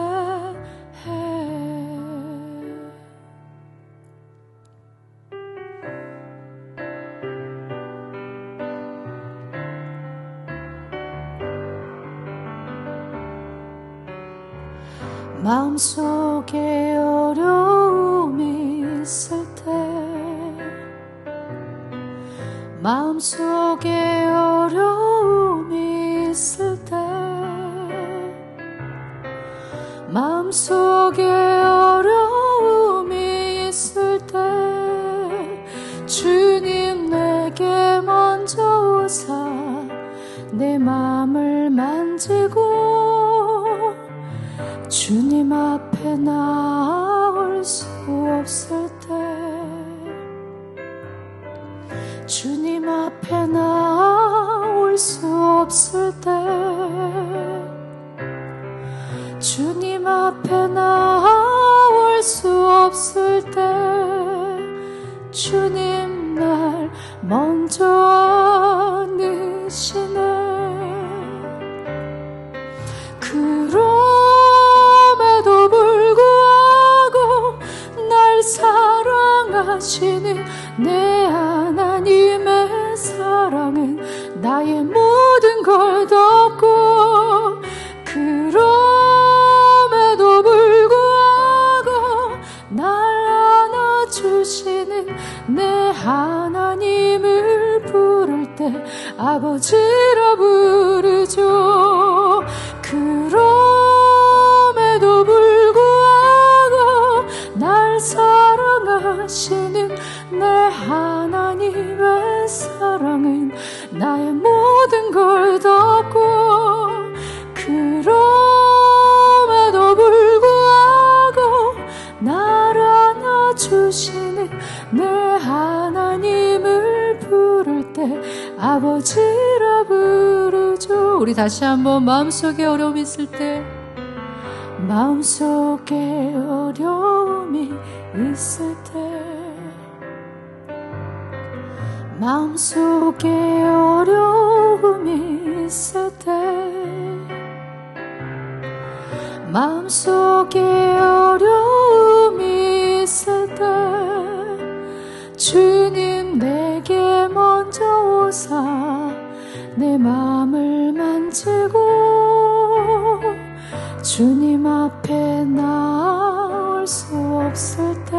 마음속에 어려움이 있을 때, 마음속에 어려움이 있을 때, 마음속에 어려움이 있을 때, 주님 내게 먼저 오사 내 마음을 만지고 주님 앞에 나올 수 없을 때, 주님 앞에 나올 수 없을 때, 주님 앞에 나올 수 없을 때, 주님 날 먼저 안으시네. 그럼에도 불구하고 날 사랑하시는 내 하나님의 사랑은 나의 모든 걸 덮고, 그럼에도 불구하고 날 안아주시는 내 하나님을 부를 때 아버지라 부르죠. 그럼에도 불구하고 날 사랑하시는 내 하나님의 사랑은 나의 모든 걸 덮고, 그럼에도 불구하고 날 안아주시는 내 하나님을 부를 때 아버지라 부르죠. 우리 다시 한번 마음속에 어려움이 있을 때, 마음속에 어려움이 있을 때, 마음속에 어려움이 있을 때, 마음속에 어려움이 있을 때, 주님 내게 먼저 오사 내 마음을 만지고 주님 앞에 나올 수 없을 때,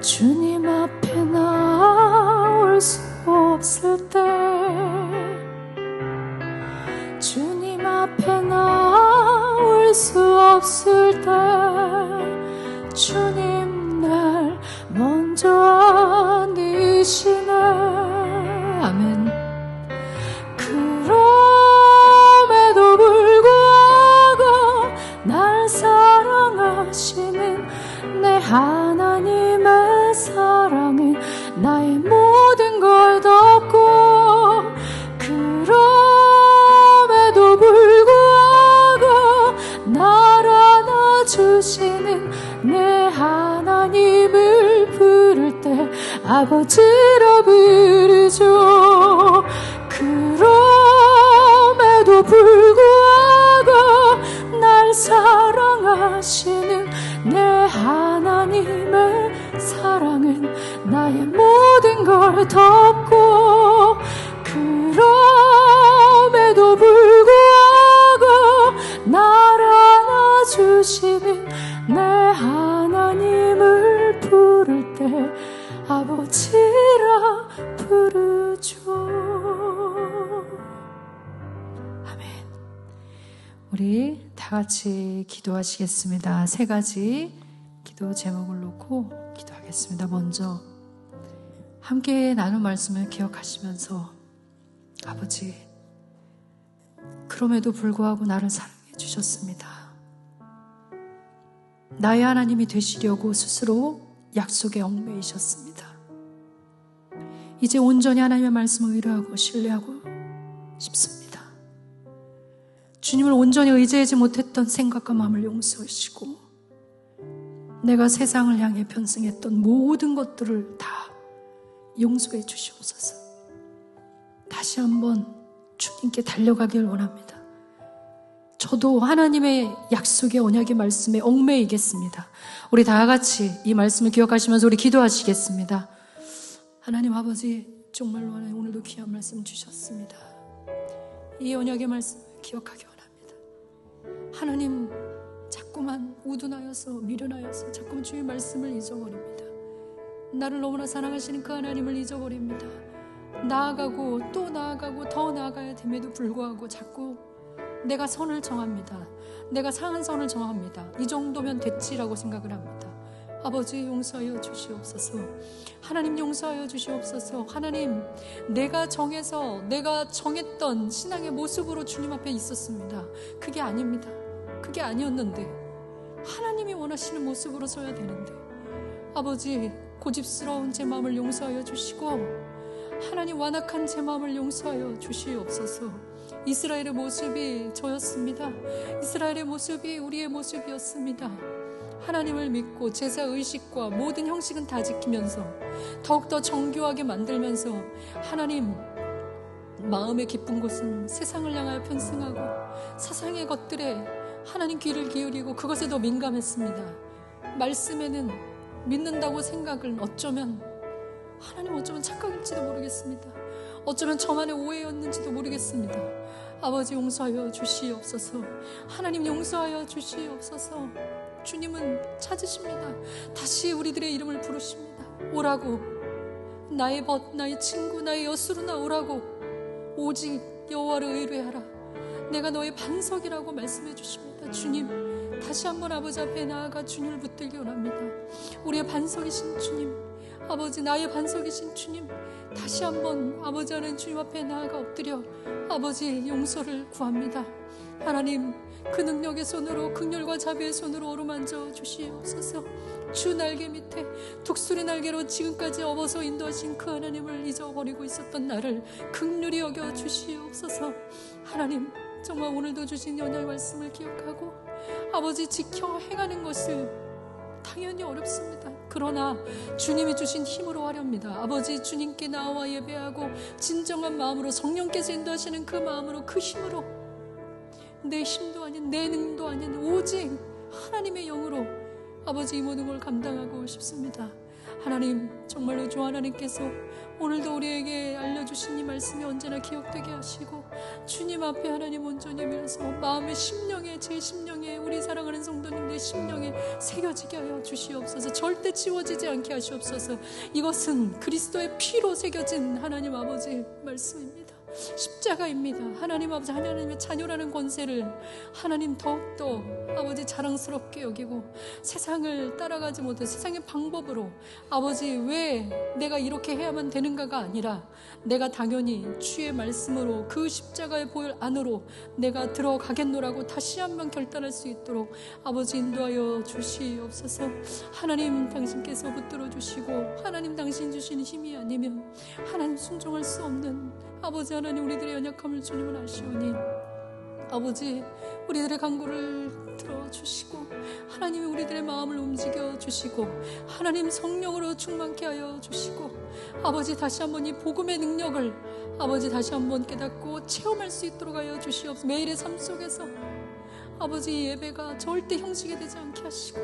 주님 앞에 나올 수 없을 때, 주님 앞에 나올 없을 때 주님 날 먼저 안기시네. 아멘. 그럼에도 불구하고 날 사랑하시는 내 하나님의 사랑은 나의 모든 걸 덮고, 그럼에도 불구하고 날 안아주시는 내 하나님을 부를 때 아버지라 부르죠. 그럼에도 불구하고 날 사랑하시는 내 하나님의 사랑은 나의 모든 걸 덮고, 그럼에도 불구하고 날 안아주시는 내 하나님을 부를 때 아버지라 부르죠. 아멘. 우리 다 같이 기도하시겠습니다. 세 가지 기도 제목을 놓고 기도하겠습니다. 먼저 함께 나눈 말씀을 기억하시면서, 아버지, 그럼에도 불구하고 나를 사랑해 주셨습니다. 나의 하나님이 되시려고 스스로 약속에 얽매이셨습니다. 이제 온전히 하나님의 말씀을 의뢰하고 신뢰하고 싶습니다. 주님을 온전히 의지하지 못했던 생각과 마음을 용서하시고, 내가 세상을 향해 편승했던 모든 것들을 다 용서해 주시옵소서. 다시 한번 주님께 달려가길 원합니다. 저도 하나님의 약속의 언약의 말씀에 얽매이겠습니다. 우리 다 같이 이 말씀을 기억하시면서 우리 기도하시겠습니다. 하나님 아버지, 정말로 하나님 오늘도 귀한 말씀 주셨습니다. 이 언약의 말씀을 기억하기 원합니다. 하나님, 자꾸만 우둔하여서 미련하여서 자꾸만 주의 말씀을 잊어버립니다. 나를 너무나 사랑하시는 그 하나님을 잊어버립니다. 나아가고 또 나아가고 더 나아가야 됨에도 불구하고 자꾸 내가 선을 정합니다. 내가 상한 선을 정합니다. 이 정도면 됐지라고 생각을 합니다. 아버지, 용서하여 주시옵소서. 하나님, 용서하여 주시옵소서. 하나님, 내가 정했던 신앙의 모습으로 주님 앞에 있었습니다. 그게 아닙니다. 그게 아니었는데 하나님이 원하시는 모습으로 서야 되는데, 아버지, 고집스러운 제 마음을 용서하여 주시고, 하나님, 완악한 제 마음을 용서하여 주시옵소서. 이스라엘의 모습이 저였습니다. 이스라엘의 모습이 우리의 모습이었습니다. 하나님을 믿고 제사 의식과 모든 형식은 다 지키면서 더욱더 정교하게 만들면서, 하나님, 마음의 깊은 곳은 세상을 향하여 편승하고 세상의 것들에 하나님 귀를 기울이고 그것에 더 민감했습니다. 말씀에는 믿는다고 생각은 어쩌면 착각일지도 모르겠습니다. 어쩌면 저만의 오해였는지도 모르겠습니다. 아버지, 용서하여 주시옵소서. 하나님, 용서하여 주시옵소서. 주님은 찾으십니다. 다시 우리들의 이름을 부르십니다. 오라고, 나의 벗, 나의 친구, 나의 여수로나 오라고. 오직 여호와를 의뢰하라. 내가 너의 반석이라고 말씀해 주십니다. 주님, 다시 한번 아버지 앞에 나아가 주님을 붙들기 원합니다. 우리의 반석이신 주님, 아버지, 나의 반석이신 주님, 다시 한번 아버지 하나님 주님 앞에 나아가 엎드려 아버지 용서를 구합니다. 하나님, 그 능력의 손으로, 긍휼과 자비의 손으로 어루만져 주시옵소서. 주 날개 밑에 독수리 날개로 지금까지 업어서 인도하신 그 하나님을 잊어버리고 있었던 나를 긍휼히 여겨 주시옵소서. 하나님, 정말 오늘도 주신 언약의 말씀을 기억하고 아버지 지켜 행하는 것을 당연히 어렵습니다. 그러나 주님이 주신 힘으로 하렵니다. 아버지, 주님께 나와 예배하고 진정한 마음으로 성령께서 인도하시는 그 마음으로, 그 힘으로, 내 힘도 아닌, 내 능도 아닌 오직 하나님의 영으로 아버지 이 모든 걸 감당하고 싶습니다. 하나님, 정말로 주 하나님께서 오늘도 우리에게 알려주신 이 말씀이 언제나 기억되게 하시고 주님 앞에 하나님 온전히 밀어서 마음의 심령에, 제 심령에, 우리 사랑하는 성도님들의 심령에 새겨지게 하여 주시옵소서. 절대 지워지지 않게 하시옵소서. 이것은 그리스도의 피로 새겨진 하나님 아버지의 말씀입니다. 십자가입니다. 하나님 아버지, 하나님의 자녀라는 권세를 하나님 더욱더 아버지 자랑스럽게 여기고 세상을 따라가지 못해 세상의 방법으로 아버지 왜 내가 이렇게 해야만 되는가가 아니라 내가 당연히 주의 말씀으로 그 십자가의 보혈 안으로 내가 들어가겠노라고 다시 한번 결단할 수 있도록 아버지 인도하여 주시옵소서. 하나님 당신께서 붙들어 주시고 하나님 당신 주시는 힘이 아니면 하나님 순종할 수 없는 아버지 하나님 우리들의 연약함을 주님은 아시오니 아버지 우리들의 간구를 들어주시고 하나님이 우리들의 마음을 움직여 주시고 하나님 성령으로 충만케 하여 주시고 아버지 다시 한번 이 복음의 능력을 아버지 다시 한번 깨닫고 체험할 수 있도록 하여 주시옵소서. 매일의 삶 속에서 아버지 예배가 절대 형식이 되지 않게 하시고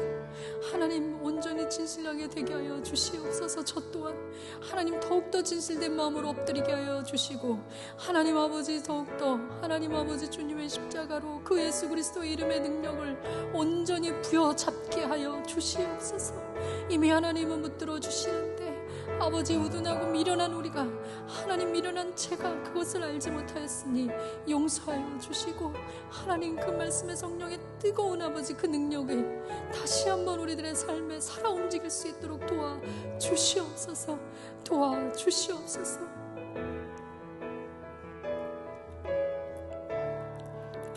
하나님 온전히 진실하게 되게 하여 주시옵소서. 저 또한 하나님 더욱더 진실된 마음으로 엎드리게 하여 주시고 하나님 아버지 더욱더 하나님 아버지 주님의 십자가로 그 예수 그리스도의 이름의 능력을 온전히 부여잡게 하여 주시옵소서. 이미 하나님은 붙들어 주시는데 아버지 우둔하고 미련한 우리가 하나님 미련한 제가 그것을 알지 못하였으니 용서하여 주시고 하나님 그 말씀의 성령의 뜨거운 아버지 그 능력이 다시 한번 우리들의 삶에 살아 움직일 수 있도록 도와주시옵소서. 도와주시옵소서.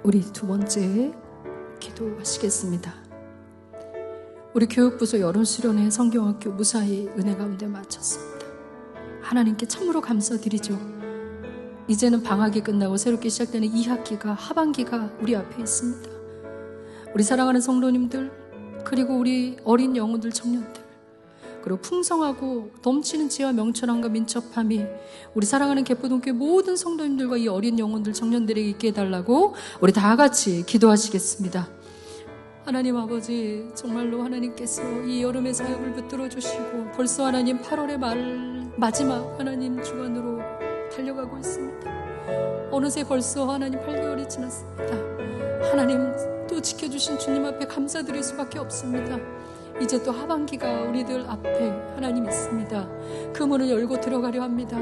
우리 두 번째 기도하시겠습니다. 우리 교육부서 여론수련회 성경학교 무사히 은혜 가운데 마쳤습니다. 하나님께 참으로 감사드리죠. 이제는 방학이 끝나고 새롭게 시작되는 2학기가 하반기가 우리 앞에 있습니다. 우리 사랑하는 성도님들 그리고 우리 어린 영혼들 청년들 그리고 풍성하고 넘치는 지혜와 명철함과 민첩함이 우리 사랑하는 개포동교회 모든 성도님들과 이 어린 영혼들 청년들에게 있게 해달라고 우리 다 같이 기도하시겠습니다. 하나님 아버지 정말로 하나님께서 이 여름의 사역을 붙들어 주시고 벌써 하나님 8월의 마지막 하나님 주간으로 달려가고 있습니다. 어느새 벌써 하나님 8개월이 지났습니다. 하나님 또 지켜주신 주님 앞에 감사드릴 수밖에 없습니다. 이제 또 하반기가 우리들 앞에 하나님 있습니다. 그 문을 열고 들어가려 합니다.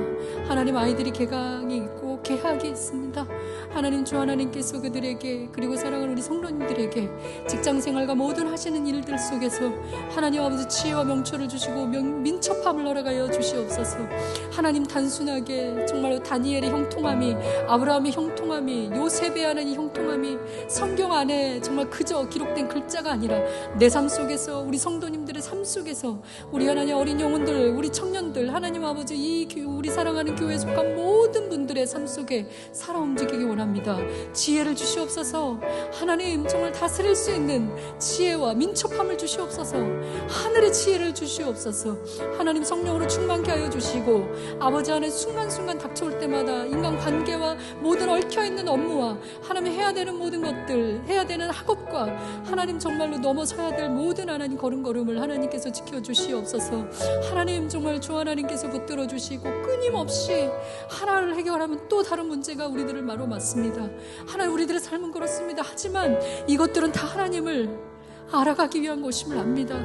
하나님 아이들이 개강이 있고 개학이 있습니다. 하나님 주 하나님께서 그들에게 그리고 사랑하는 우리 성도님들에게 직장생활과 모든 하시는 일들 속에서 하나님 아버지 지혜와 명철을 주시고 민첩함을 허락하여 주시옵소서. 하나님 단순하게 정말로 다니엘의 형통함이 아브라함의 형통함이 요셉의 하는 이 형통함이 성경 안에 정말 그저 기록된 글자가 아니라 내 삶 속에서 우리 성도님들의 삶 속에서 우리 하나님 어린 영혼들 우리 청년들 하나님 아버지 이 우리 사랑하는 교회에 속한 모든 분들의 삶 속에 살아 움직이기 원합니다. 지혜를 주시옵소서. 하나님 정말 다스릴 수 있는 지혜와 민첩함을 주시옵소서. 하늘의 지혜를 주시옵소서. 하나님 성령으로 충만케 하여 주시고 아버지 안에 순간순간 닥쳐올 때마다 인간관계와 모든 얽혀있는 업무와 하나님 해야 되는 모든 것들 해야 되는 학업과 하나님 정말로 넘어서야 될 모든 하나님 걸음걸음을 하나님께서 지켜주시옵소서. 하나님 정말 주 하나님께서 붙들어 주시고 끊임없이 하나를 해결하면 또 다른 문제가 우리들을 마로맞습니다. 하나님 우리들의 삶은 그렇습니다. 하지만 이것들은 다 하나님을 알아가기 위한 것임을 압니다.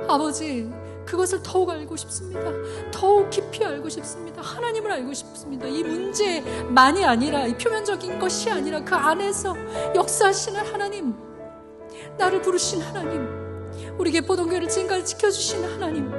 아버지 그것을 더욱 알고 싶습니다. 더욱 깊이 알고 싶습니다. 하나님을 알고 싶습니다. 이 문제만이 아니라 이 표면적인 것이 아니라 그 안에서 역사하시는 하나님 나를 부르신 하나님 우리 개포동교회를 지금까지 지켜주신 하나님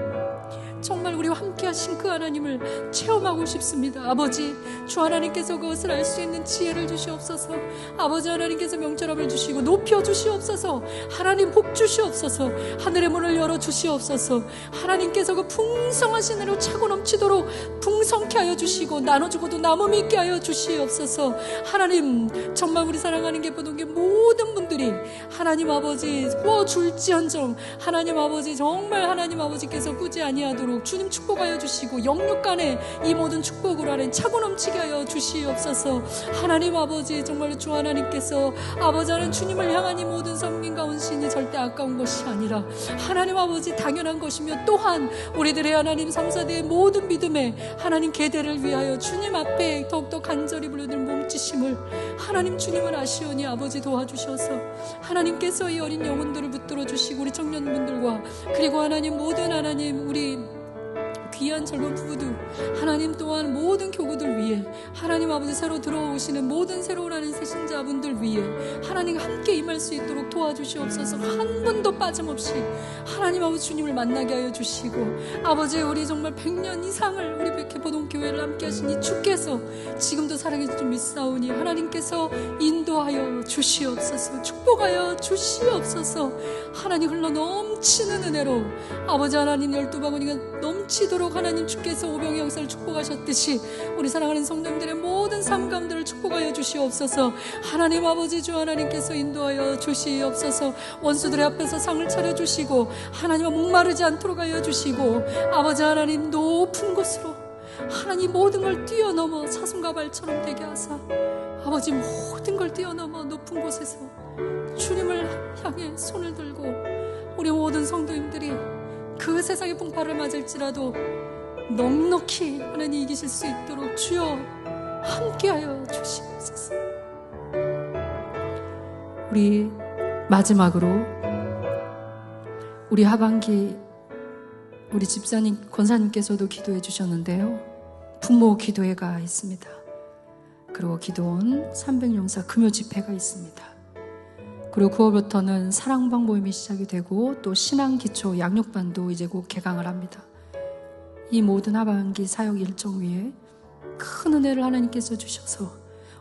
정말 우리와 함께 하신 그 하나님을 체험하고 싶습니다. 아버지 주 하나님께서 그것을 알 수 있는 지혜를 주시옵소서. 아버지 하나님께서 명철함을 주시고 높여 주시옵소서. 하나님 복 주시옵소서. 하늘의 문을 열어 주시옵소서. 하나님께서 그 풍성하신 은혜로 차고 넘치도록 풍성케 하여 주시고 나눠주고도 남음이 있게 하여 주시옵소서. 하나님 정말 우리 사랑하는 개포동교회 모든 분들이 하나님 아버지 도와줄지언정 하나님 아버지 정말 하나님 아버지께서 꾸지 아니하도록 주님 축복하여 주시고 영육간에 이 모든 축복으로 하나님 차고 넘치게 하여 주시옵소서. 하나님 아버지 정말 주 하나님께서 아버지 하나님 주님을 향한 이 모든 섬김과 헌신이 절대 아까운 것이 아니라 하나님 아버지 당연한 것이며 또한 우리들의 하나님 3사대의 모든 믿음의 하나님 계대를 위하여 주님 앞에 더욱더 간절히 부르는 몸짓임을 하나님 주님은 아시오니 아버지 도와주셔서 하나님께서 이 어린 영혼들을 붙들어 주시고 우리 청년분들과 그리고 하나님 모든 하나님 우리 귀한 젊은 부부들, 하나님 또한 모든 교구들 위해, 하나님 아버지 새로 들어오시는 모든 새로 오라는 새신자분들 위해 하나님 함께 임할 수 있도록 도와주시옵소서. 한 분도 빠짐없이 하나님 아버지 주님을 만나게 하여 주시고, 아버지 우리 정말 100년 이상을 우리 백회포동교회를 함께 하신 이 주께서 지금도 살아계신 줄 믿사오니 하나님께서 인도하여 주시옵소서. 축복하여 주시옵소서. 하나님 흘러 넘치는 은혜로 아버지 하나님 12바구니가 넘치도록 하나님 주께서 오병의 역사를 축복하셨듯이 우리 사랑하는 성도님들의 모든 삶 가운데를 축복하여 주시옵소서. 하나님 아버지 주 하나님께서 인도하여 주시옵소서. 원수들의 앞에서 상을 차려주시고 하나님과 목마르지 않도록 하여 주시고, 아버지 하나님 높은 곳으로 하나님 모든 걸 뛰어넘어 사슴과 발처럼 되게 하사, 아버지 모든 걸 뛰어넘어 높은 곳에서 주님을 향해 손을 들고 우리 모든 성도님들이 그 세상의 풍파를 맞을지라도 넉넉히 하나님 이기실 수 있도록 주여 함께하여 주시옵소서. 우리 마지막으로 우리 하반기 우리 집사님, 권사님께서도 기도해 주셨는데요, 부모 기도회가 있습니다. 그리고 기도원 300용사 금요 집회가 있습니다. 그리고 9월부터는 사랑방 모임이 시작이 되고 또 신앙기초 양육반도 이제 곧 개강을 합니다. 이 모든 하반기 사역 일정 위에 큰 은혜를 하나님께서 주셔서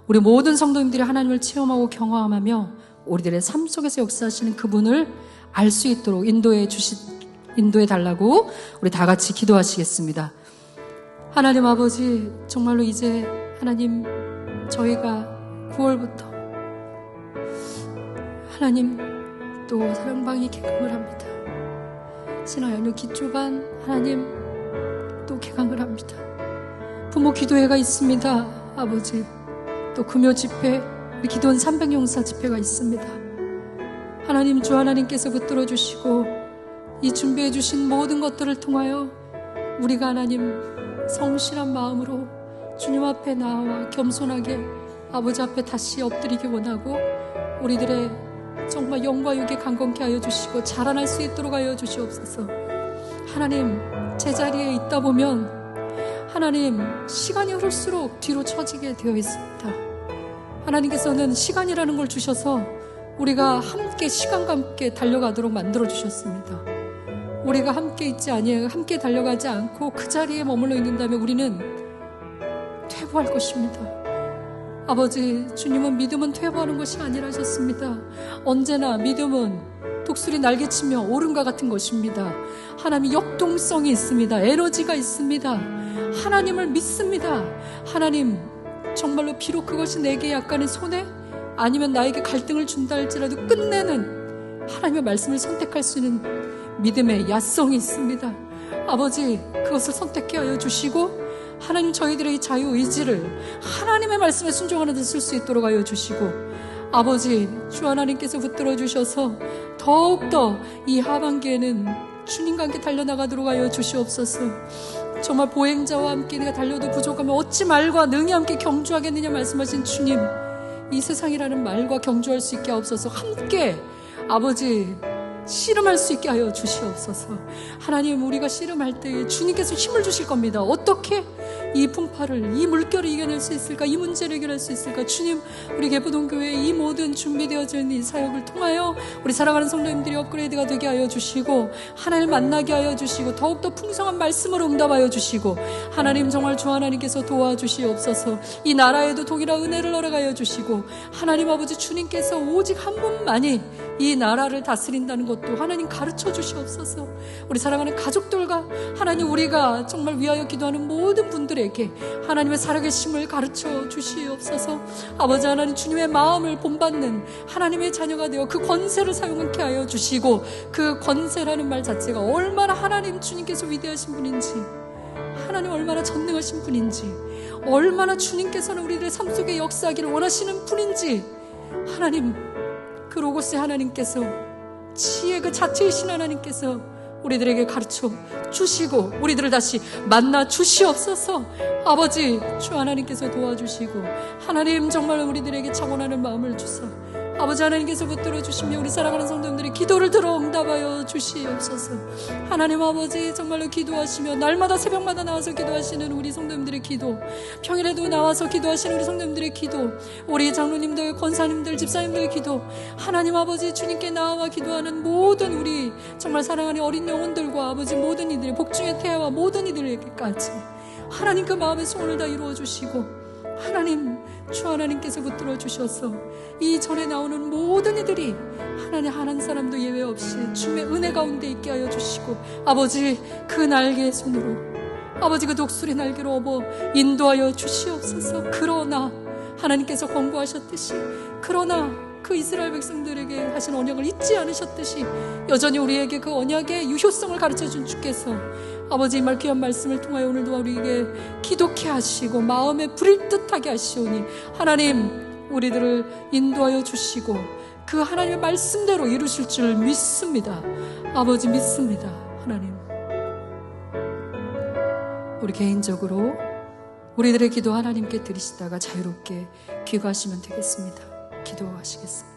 우리 모든 성도님들이 하나님을 체험하고 경험하며 우리들의 삶 속에서 역사하시는 그분을 알 수 있도록 인도해 달라고 우리 다 같이 기도하시겠습니다. 하나님 아버지, 정말로 이제 하나님 저희가 9월부터 하나님 또 사랑방이 개강을 합니다. 신앙양육 기초반 하나님 또 개강을 합니다. 부모 기도회가 있습니다. 아버지, 또 금요 집회, 우리 기도원 300용사 집회가 있습니다. 하나님 주 하나님께서 붙들어 주시고 이 준비해 주신 모든 것들을 통하여 우리가 하나님 성실한 마음으로 주님 앞에 나와 겸손하게 아버지 앞에 다시 엎드리기 원하고, 우리들의 정말 영과 육에 강건케 하여 주시고 자라날 수 있도록 하여 주시옵소서. 하나님, 제자리에 있다 보면 하나님 시간이 흐를수록 뒤로 처지게 되어 있습니다. 하나님께서는 시간이라는 걸 주셔서 우리가 함께 시간과 함께 달려가도록 만들어 주셨습니다. 우리가 함께 있지 아니하고 함께 달려가지 않고 그 자리에 머물러 있는다면 우리는 퇴보할 것입니다. 아버지, 주님은 믿음은 퇴보하는 것이 아니라 하셨습니다. 언제나 믿음은 독수리 날개치며 오름과 같은 것입니다. 하나님 역동성이 있습니다. 에너지가 있습니다. 하나님을 믿습니다. 하나님, 정말로 비록 그것이 내게 약간의 손해 아니면 나에게 갈등을 준다 할지라도 끝내는 하나님의 말씀을 선택할 수 있는 믿음의 야성이 있습니다. 아버지, 그것을 선택해 하여 주시고 하나님 저희들의 이 자유의지를 하나님의 말씀에 순종하는 데 쓸 수 있도록 하여 주시고, 아버지 주 하나님께서 붙들어 주셔서 더욱더 이 하반기에는 주님과 함께 달려나가도록 하여 주시옵소서. 정말 보행자와 함께 내가 달려도 부족하면 어찌 말과 능히 함께 경주하겠느냐 말씀하신 주님, 이 세상이라는 말과 경주할 수 있게 하옵소서. 함께 아버지 씨름할 수 있게 하여 주시옵소서. 하나님, 우리가 씨름할 때 주님께서 힘을 주실 겁니다. 어떻게 이 풍파를, 이 물결을 이겨낼 수 있을까? 이 문제를 해결할 수 있을까? 주님, 우리 개포동교회의 이 모든 준비되어져 있는 이 사역을 통하여 우리 사랑하는 성도님들이 업그레이드가 되게 하여 주시고 하나님을 만나게 하여 주시고 더욱더 풍성한 말씀으로 응답하여 주시고, 하나님 정말 주 하나님께서 도와주시옵소서. 이 나라에도 동일한 은혜를 허락하여 주시고, 하나님 아버지 주님께서 오직 한 분만이 이 나라를 다스린다는 것도 하나님 가르쳐 주시옵소서. 우리 사랑하는 가족들과 하나님, 우리가 정말 위하여 기도하는 모든 분들에게 하나님의 살아계심을 가르쳐 주시옵소서. 아버지 하나님, 주님의 마음을 본받는 하나님의 자녀가 되어 그 권세를 사용하게 하여 주시고, 그 권세라는 말 자체가 얼마나 하나님 주님께서 위대하신 분인지, 하나님 얼마나 전능하신 분인지, 얼마나 주님께서는 우리들의 삶 속에 역사하기를 원하시는 분인지, 하나님 그 로고스의 하나님께서, 지혜 그 자체이신 하나님께서 우리들에게 가르쳐 주시고 우리들을 다시 만나 주시옵소서. 아버지 주 하나님께서 도와주시고 하나님 정말 우리들에게 차원하는 마음을 주사 아버지 하나님께서 붙들어 주시며 우리 사랑하는 성도님들의 기도를 들어 응답하여 주시옵소서. 하나님 아버지 정말로 기도하시며 날마다 새벽마다 나와서 기도하시는 우리 성도님들의 기도, 평일에도 나와서 기도하시는 우리 성도님들의 기도, 우리 장로님들, 권사님들, 집사님들의 기도, 하나님 아버지 주님께 나와 기도하는 모든 우리 정말 사랑하는 어린 영혼들과 아버지 모든 이들의 복중의 태아와 모든 이들에게까지 하나님 그 마음의 소원을 다 이루어 주시고, 하나님 주 하나님께서 붙들어 주셔서 이 절에 나오는 모든 이들이 하나님 한 사람도 예외 없이 주님의 은혜 가운데 있게 하여 주시고, 아버지 그 날개의 손으로 아버지 그 독수리 날개로 업어 인도하여 주시옵소서. 그러나 하나님께서 권고하셨듯이, 그러나 그 이스라엘 백성들에게 하신 언약을 잊지 않으셨듯이 여전히 우리에게 그 언약의 유효성을 가르쳐준 주께서 아버지 이 말 귀한 말씀을 통하여 오늘도 우리에게 기독해 하시고 마음에 불일 듯하게 하시오니 하나님 우리들을 인도하여 주시고 그 하나님의 말씀대로 이루실 줄 믿습니다. 아버지 믿습니다. 하나님 우리 개인적으로 우리들의 기도 하나님께 드리시다가 자유롭게 귀가하시면 되겠습니다. 기도하시겠습니다.